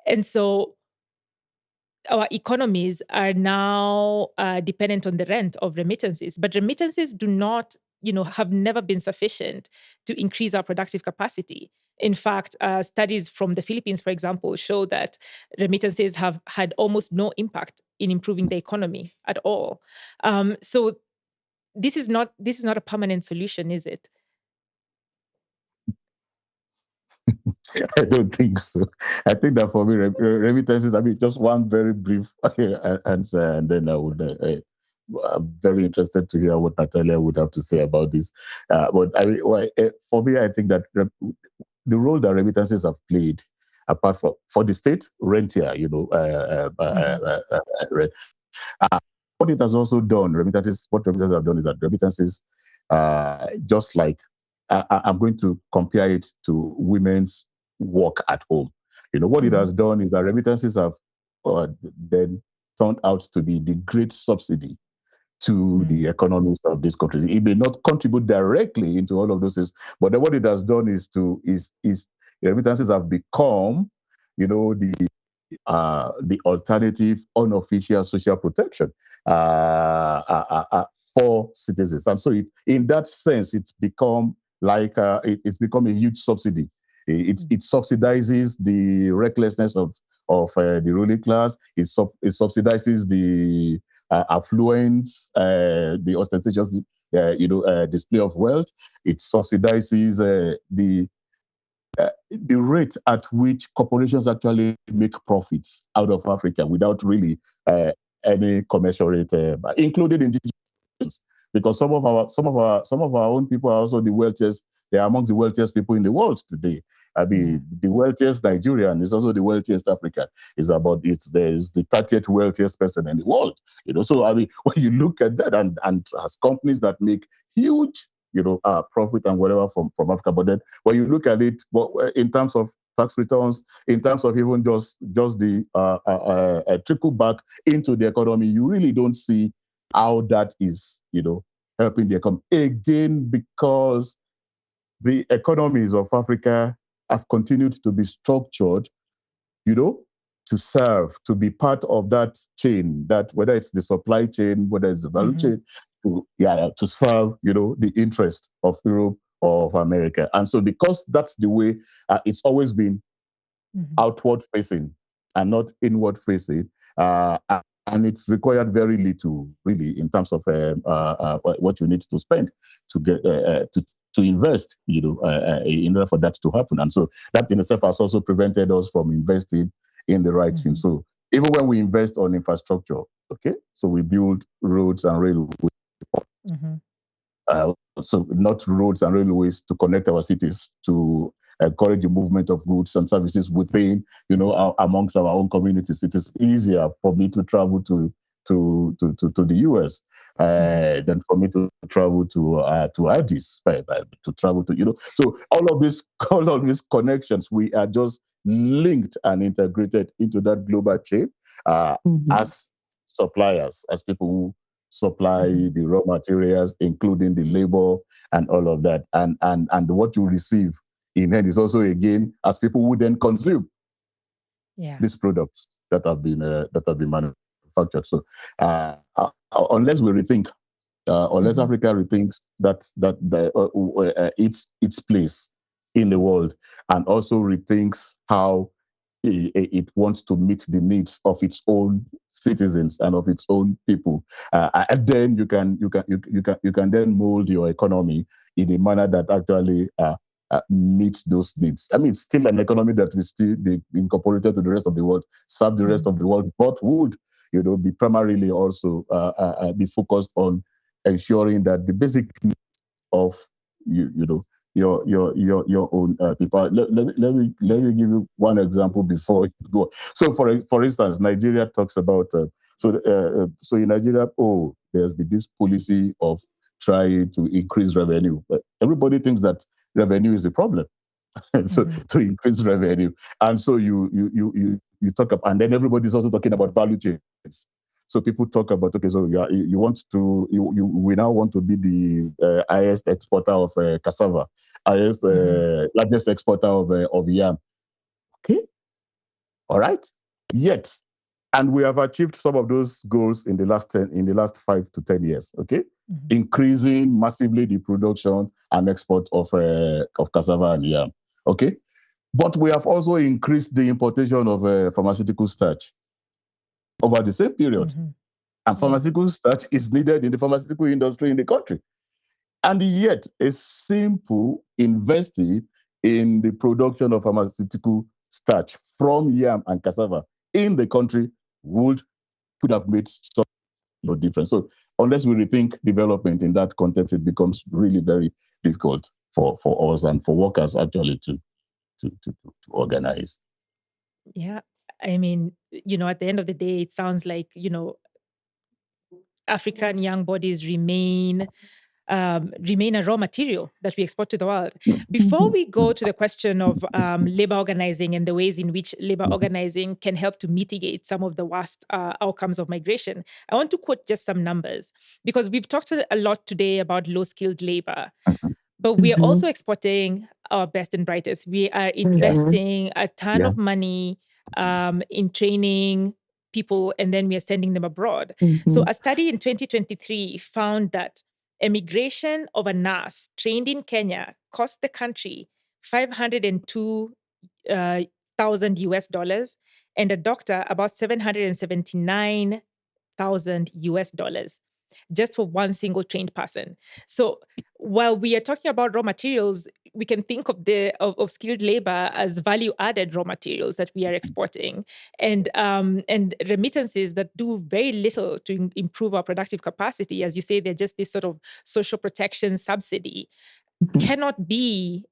And so our economies are now dependent on the rent of remittances, but remittances do not, have never been sufficient to increase our productive capacity. In fact, studies from the Philippines, for example, show that remittances have had almost no impact in improving the economy at all. So this is not a permanent solution, is it? I don't think so. I think that for me, remittances, I mean, just one very brief answer, and then I'm very interested to hear what Natalia would have to say about this. But for me, I think that the role that remittances have played, apart from for the state, rentier, rent. What it has also done, what remittances have done is that remittances, just like I'm going to compare it to women's work at home. What it has done is that remittances have then turned out to be the great subsidy to the economies of these countries. It may not contribute directly into all of those things, but then what it has done is remittances have become, the alternative unofficial social protection for citizens. And so in that sense, it's become like it's become a huge subsidy. It subsidizes the recklessness of the ruling class. It subsidizes the affluence, the ostentatious display of wealth. It subsidizes the rate at which corporations actually make profits out of Africa without really any commensurate, including indigenous, because some of our own people are also the wealthiest. They are amongst the wealthiest people in the world today. I mean, the wealthiest Nigerian is also the wealthiest African. There's the 30th wealthiest person in the world. So I mean, when you look at that, and as companies that make huge profit and whatever from Africa. But then when you look at it, in terms of tax returns, in terms of even just the trickle back into the economy, you really don't see how that is, helping the economy. Again, because the economies of Africa have continued to be structured, to serve, to be part of that chain, that whether it's the supply chain, whether it's the value chain, to serve, the interest of Europe or of America. And so because that's the way it's always been outward facing and not inward facing, and it's required very little, really, in terms of what you need to spend to get to invest, in order for that to happen. And so that in itself has also prevented us from investing in the right thing. So even when we invest on infrastructure, okay, so we build roads and railways. So not roads and railways to connect our cities, to encourage the movement of goods and services within, amongst our own communities. It is easier for me to travel to the US than for me to travel to Addis, to travel to, So all of these connections, we are just linked and integrated into that global chain as suppliers, as people who supply the raw materials, including the labor and all of that. And what you receive in hand is also, again, as people who then consume these products that have been manufactured. So unless we rethink, unless Africa rethinks its place in the world, and also rethinks how it wants to meet the needs of its own citizens and of its own people, and then you can then mold your economy in a manner that actually meets those needs. I mean, it's still an economy that will still be incorporated to the rest of the world, serve the rest of the world, but would be primarily also be focused on ensuring that the basic needs of your own people. Let me give you one example before you go. So for instance, Nigeria talks about so in Nigeria, there's been this policy of trying to increase revenue, but everybody thinks that revenue is the problem. So to increase revenue, and so you talk about, and then everybody's also talking about value chains. So people talk about, okay, so we now want to be the highest exporter of cassava, highest largest exporter of yam. Okay, all right. Yet, and we have achieved some of those goals in the last 5 to 10 years. Okay, increasing massively the production and export of cassava and yam. Okay, but we have also increased the importation of pharmaceutical starch over the same period. And pharmaceutical starch is needed in the pharmaceutical industry in the country. And yet, a simple investing in the production of pharmaceutical starch from yam and cassava in the country could have made no difference. So unless we rethink development in that context, it becomes really very difficult for us and for workers actually to organize. Yeah. I mean, at the end of the day, it sounds like, African young bodies remain a raw material that we export to the world. Before we go to the question of labor organizing and the ways in which labor organizing can help to mitigate some of the worst outcomes of migration, I want to quote just some numbers, because we've talked a lot today about low-skilled labor, but we are also exporting our best and brightest. We are investing a ton of money in training people, and then we are sending them abroad. So a study in 2023 found that emigration of a nurse trained in Kenya cost the country $502,000 US, and a doctor about $779,000 US, just for one single trained person. So while we are talking about raw materials, we can think of skilled labor as value-added raw materials that we are exporting, and remittances that do very little to improve our productive capacity. As you say, they're just this sort of social protection subsidy. Cannot be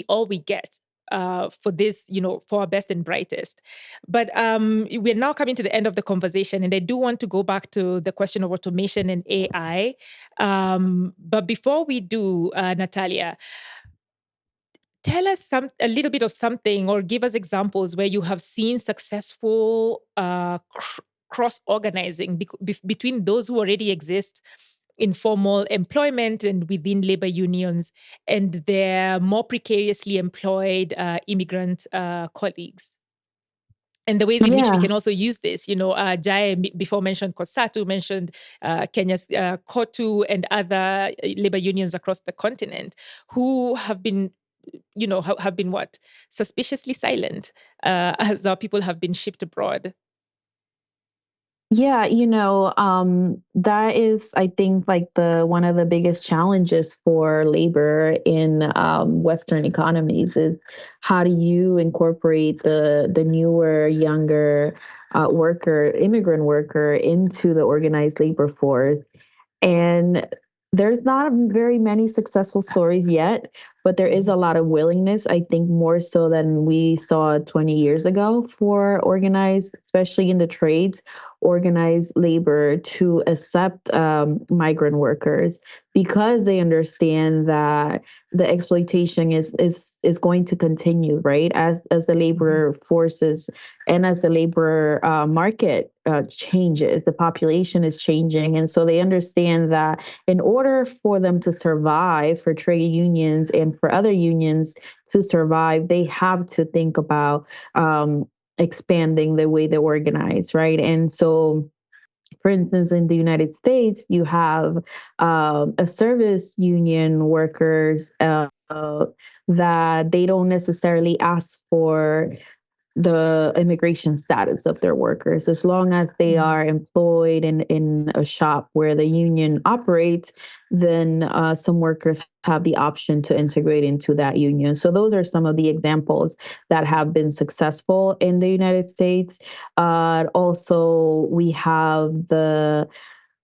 all we get for this, for our best and brightest. But we're now coming to the end of the conversation, and I do want to go back to the question of automation and AI. But before we do, Natalia, tell us a little bit of something, or give us examples where you have seen successful cross-organizing between those who already exist in formal employment and within labor unions and their more precariously employed immigrant colleagues. And the ways in which we can also use this, Jaye before mentioned COSATU, mentioned Kenya's quota and other labor unions across the continent who have been what? Suspiciously silent as our people have been shipped abroad. Yeah, that is, I think, like one of the biggest challenges for labor in Western economies is how do you incorporate the newer, younger immigrant worker into the organized labor force. And there's not very many successful stories yet, but there is a lot of willingness, I think, more so than we saw 20 years ago for organized, especially in the trades, organized labor to accept migrant workers, because they understand that the exploitation is going to continue, right? As the labor forces and as the labor market changes, the population is changing. And so they understand that in order for them to survive, for trade unions and for other unions to survive, they have to think about expanding the way they organize, right? And so, for instance, in the United States, you have a service union workers that they don't necessarily ask for the immigration status of their workers. As long as they are employed in a shop where the union operates, then some workers have the option to integrate into that union. So those are some of the examples that have been successful in the United States. Also, we have the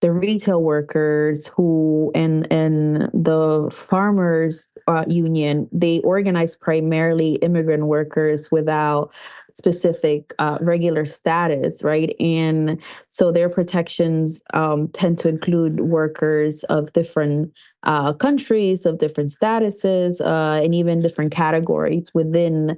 retail workers who and the farmers union, they organize primarily immigrant workers without specific regular status, right? And so their protections tend to include workers of different countries, of different statuses, and even different categories within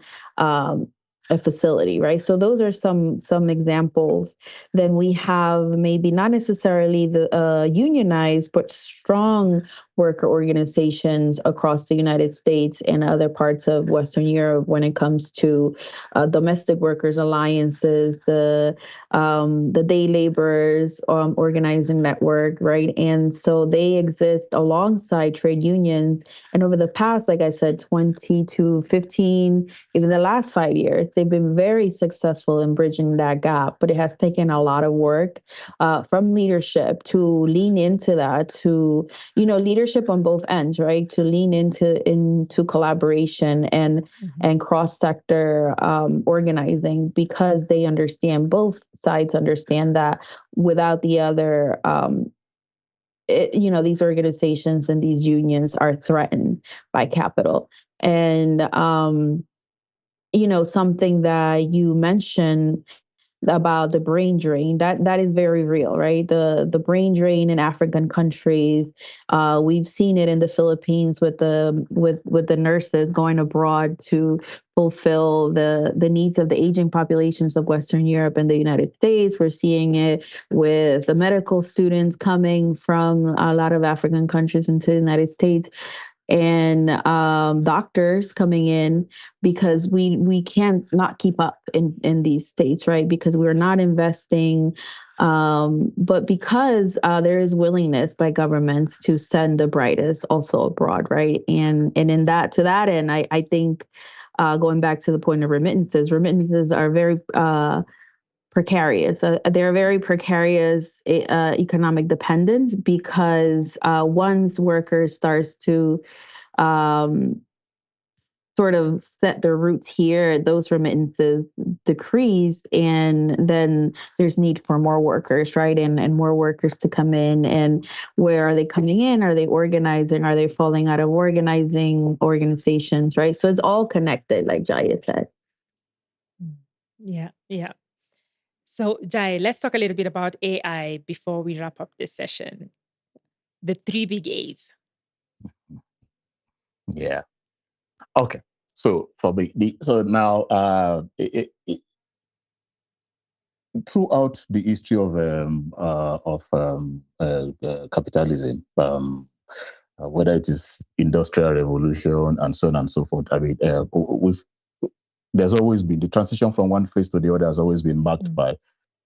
a facility, right? So those are some examples. Then we have maybe not necessarily the unionized, but strong worker organizations across the United States and other parts of Western Europe when it comes to domestic workers alliances, the day laborers organizing network, right? And so they exist alongside trade unions. And over the past, like I said, 20 to 15, even the last 5 years, they've been very successful in bridging that gap. But it has taken a lot of work from leadership to lean into that, to leadership on both ends, right? To lean into collaboration and cross-sector organizing, because they understand, both sides understand that without the other, these organizations and these unions are threatened by capital. And something that you mentioned about the brain drain, that is very real, right? The brain drain in African countries, we've seen it in the Philippines with the nurses going abroad to fulfill the needs of the aging populations of Western Europe and the United States. We're seeing it with the medical students coming from a lot of African countries into the United States, and doctors coming in, because we can't not keep up in these states, right? Because we're not investing, but because there is willingness by governments to send the brightest also abroad, right? And in that, to that end, I think going back to the point of remittances are very precarious. They're very precarious economic dependence, because once workers starts to sort of set their roots here, those remittances decrease, and then there's need for more workers, right? And more workers to come in. And where are they coming in? Are they organizing? Are they falling out of organizing organizations, right? So it's all connected, like Jaye said. Yeah, yeah. So, Jaye, let's talk a little bit about AI before we wrap up this session. The three big A's. Yeah. Okay. So for me, now throughout the history of capitalism, whether it is industrial revolution and so on and so forth, I mean, there's always been the transition from one phase to the other has always been marked by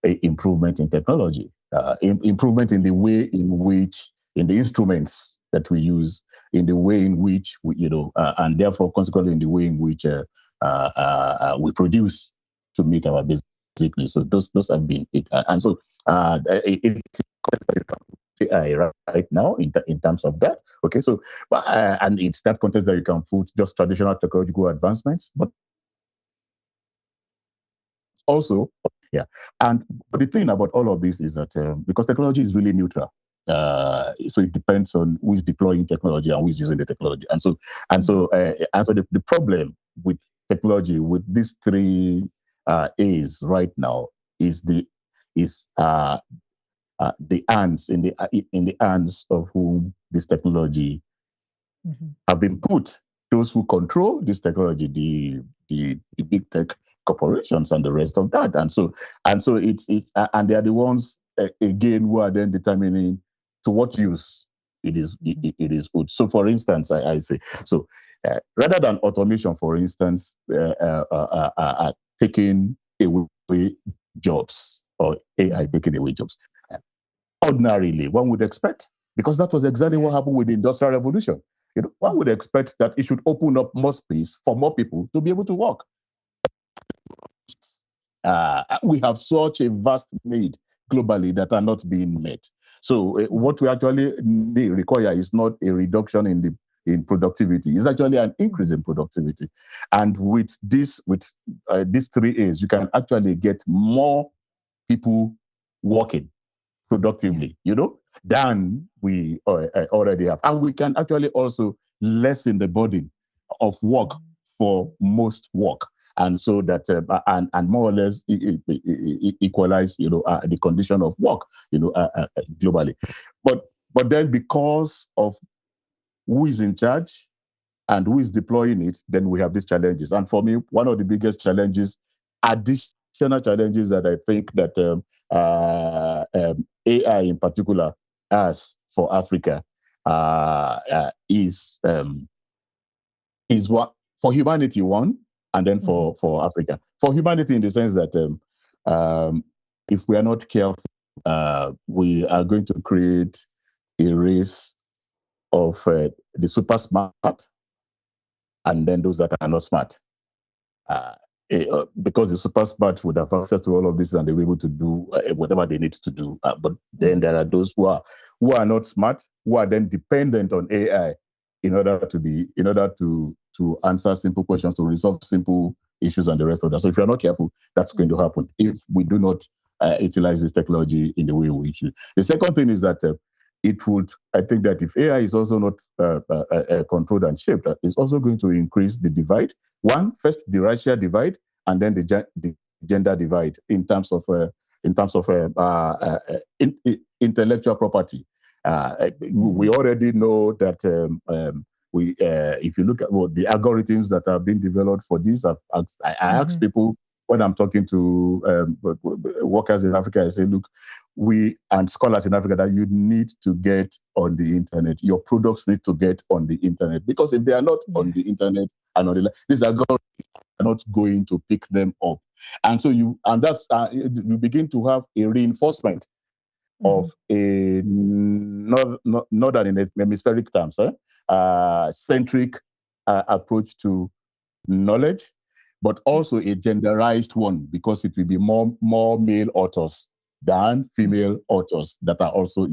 improvement in technology, improvement in the way in which, in the instruments that we use, in the way in which we, and therefore consequently in the way in which we produce to meet our business. So those have been it, and so it's AI right now in terms of that. Okay, so and it's that context that you can put just traditional technological advancements, but also, yeah. And but the thing about all of this is that because technology is really neutral, so it depends on who is deploying technology and who is using the technology. And so the problem with technology, with these three A's right now, is the hands in the hands of whom this technology have been put. Those who control this technology, the big tech corporations and the rest of that, and so it's and they are the ones again who are then determining to what use it is put. So, for instance, I say so rather than automation, for instance, taking away jobs, or AI taking away jobs. Ordinarily, one would expect, because that was exactly what happened with the Industrial Revolution. One would expect that it should open up more space for more people to be able to work. We have such a vast need globally that are not being met. So what we actually require is not a reduction in productivity. It's actually an increase in productivity. And with these 3 A's, you can actually get more people working productively, than we already have. And we can actually also lessen the burden of work for most work. And so that, and more or less equalize, the condition of work, globally. But then because of who is in charge and who is deploying it, then we have these challenges. And for me, one of the biggest challenges, additional challenges that I think that AI in particular has for Africa is what for humanity one, and then for Africa. For humanity, in the sense that if we are not careful, we are going to create a race of the super smart, and then those that are not smart. Because the super smart would have access to all of this and they were able to do whatever they need to do. But then there are those who are not smart, who are then dependent on AI in order to answer simple questions, to resolve simple issues and the rest of that. So if you're not careful, that's going to happen if we do not utilize this technology in the way we should. The second thing is that I think that if AI is also not controlled and shaped, it's also going to increase the divide. First, the racial divide, and then the gender divide in terms of intellectual property. We already know that if you look at the algorithms that have been developed for this, I ask people when I'm talking to workers in Africa, I say, look, and scholars in Africa, that you need to get on the internet. Your products need to get on the internet, because if they are not on the internet and these algorithms are not going to pick them up, and so you begin to have a reinforcement of a northern hemispheric terms, centric approach to knowledge, but also a genderized one, because it will be more male authors than female authors that are also,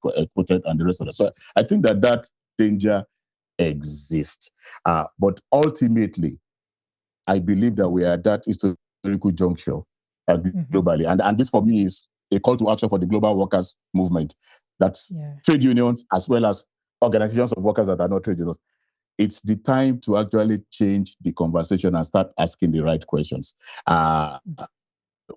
quoted and the rest of that. So I think that danger exists. But ultimately, I believe that we are at that historical juncture globally. And this for me is a call to action for the global workers movement. That's trade unions as well as organizations of workers that are not trade unions. It's the time to actually change the conversation and start asking the right questions.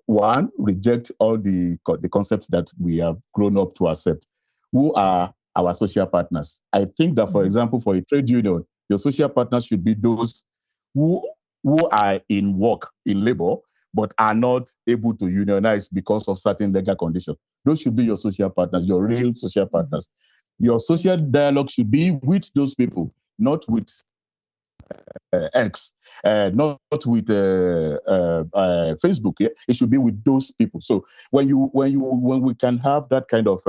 One, reject all the concepts that we have grown up to accept. Who are our social partners? I think that, for example, for a trade union, your social partners should be those who are in labor, but are not able to unionize because of certain legal conditions. Those should be your social partners, your real social partners. Your social dialogue should be with those people, not with X, not with Facebook. Yeah? It should be with those people. So when we can have that kind of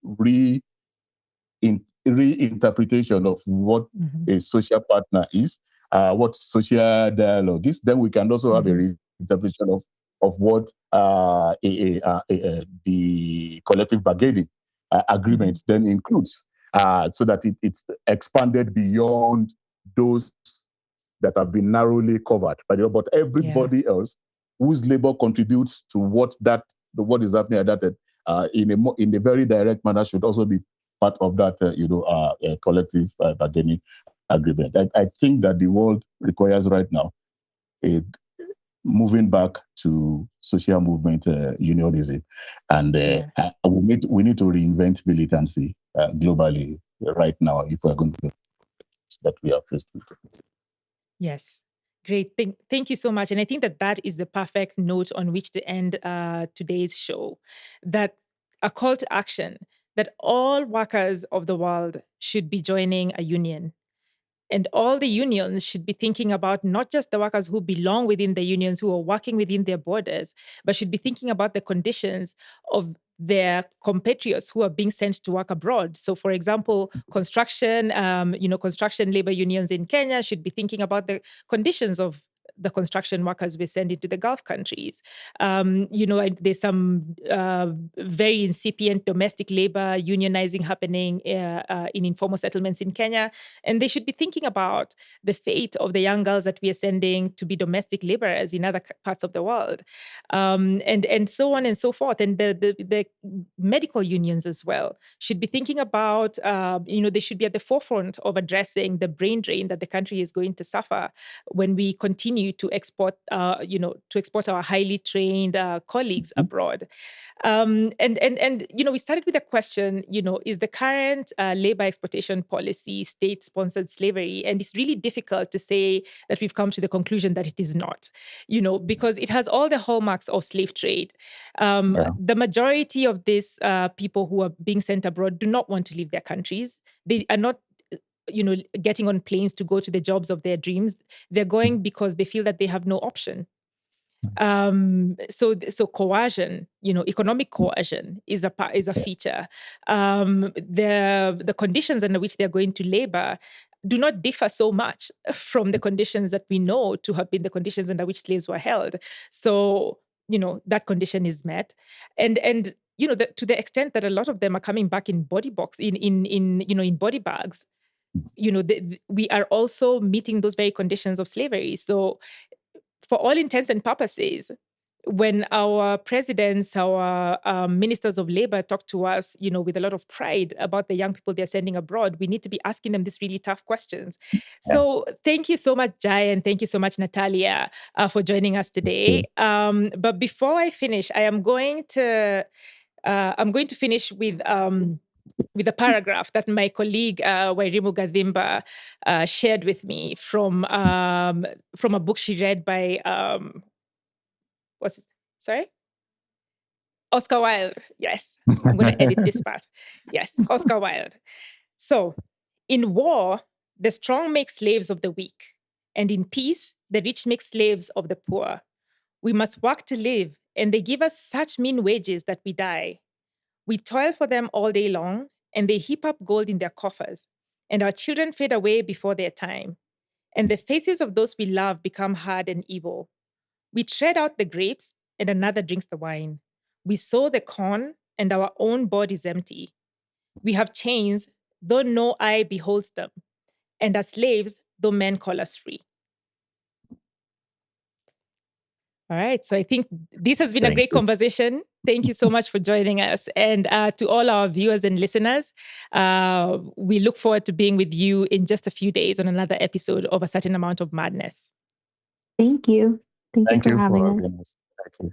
reinterpretation of what a social partner is, what social dialogue is, then we can also have a reinterpretation of what the collective bargaining agreement then includes, so that it's expanded beyond those that have been narrowly covered by but everybody else whose labor contributes to what is happening at that in a very direct manner should also be part of that collective bargaining agreement. I think that the world requires right now moving back to social movement unionism, and we need to reinvent militancy globally right now if we're going to that we are faced with. Yes. Great. Thank you so much. And I think that is the perfect note on which to end today's show. That a call to action that all workers of the world should be joining a union. And all the unions should be thinking about not just the workers who belong within the unions, who are working within their borders, but should be thinking about the conditions of their compatriots who are being sent to work abroad. So, for example, construction labor unions in Kenya should be thinking about the conditions of the construction workers we send into the Gulf countries. There's some very incipient domestic labor unionizing happening in informal settlements in Kenya. And they should be thinking about the fate of the young girls that we are sending to be domestic laborers in other parts of the world, and so on and so forth. And the medical unions as well should be thinking about, they should be at the forefront of addressing the brain drain that the country is going to suffer when we continue to export our highly trained colleagues abroad. And we started with a question, is the current labor exploitation policy state-sponsored slavery? And it's really difficult to say that we've come to the conclusion that it is not, because it has all the hallmarks of slave trade. The majority of these people who are being sent abroad do not want to leave their countries. They are not getting on planes to go to the jobs of their dreams. They're going because they feel that they have no option. So coercion, economic coercion is a feature. The conditions under which they're going to labor do not differ so much from the conditions that we know to have been the conditions under which slaves were held. So, that condition is met. And to the extent that a lot of them are coming back in body body bags, we are also meeting those very conditions of slavery. So for all intents and purposes, when our presidents, our ministers of labor talk to us, with a lot of pride about the young people they're sending abroad, we need to be asking them these really tough questions. Yeah. So thank you so much, Jaye, and thank you so much, Natalia, for joining us today. But before I finish, I'm going to finish with a paragraph that my colleague Wairimu Gadhimba shared with me from a book she read by Oscar Wilde. Yes, I'm going to edit this part. Yes, Oscar Wilde. So, in war, the strong make slaves of the weak, and in peace, the rich make slaves of the poor. We must work to live, and they give us such mean wages that we die. We toil for them all day long, and they heap up gold in their coffers, and our children fade away before their time, and the faces of those we love become hard and evil. We tread out the grapes, and another drinks the wine. We sow the corn, and our own board is empty. We have chains, though no eye beholds them, and are slaves, though men call us free. All right, so I think this has been a great conversation. Thank you so much for joining us. And to all our viewers and listeners, we look forward to being with you in just a few days on another episode of A Certain Amount of Madness. Thank you. Thank you for having us. Thank you.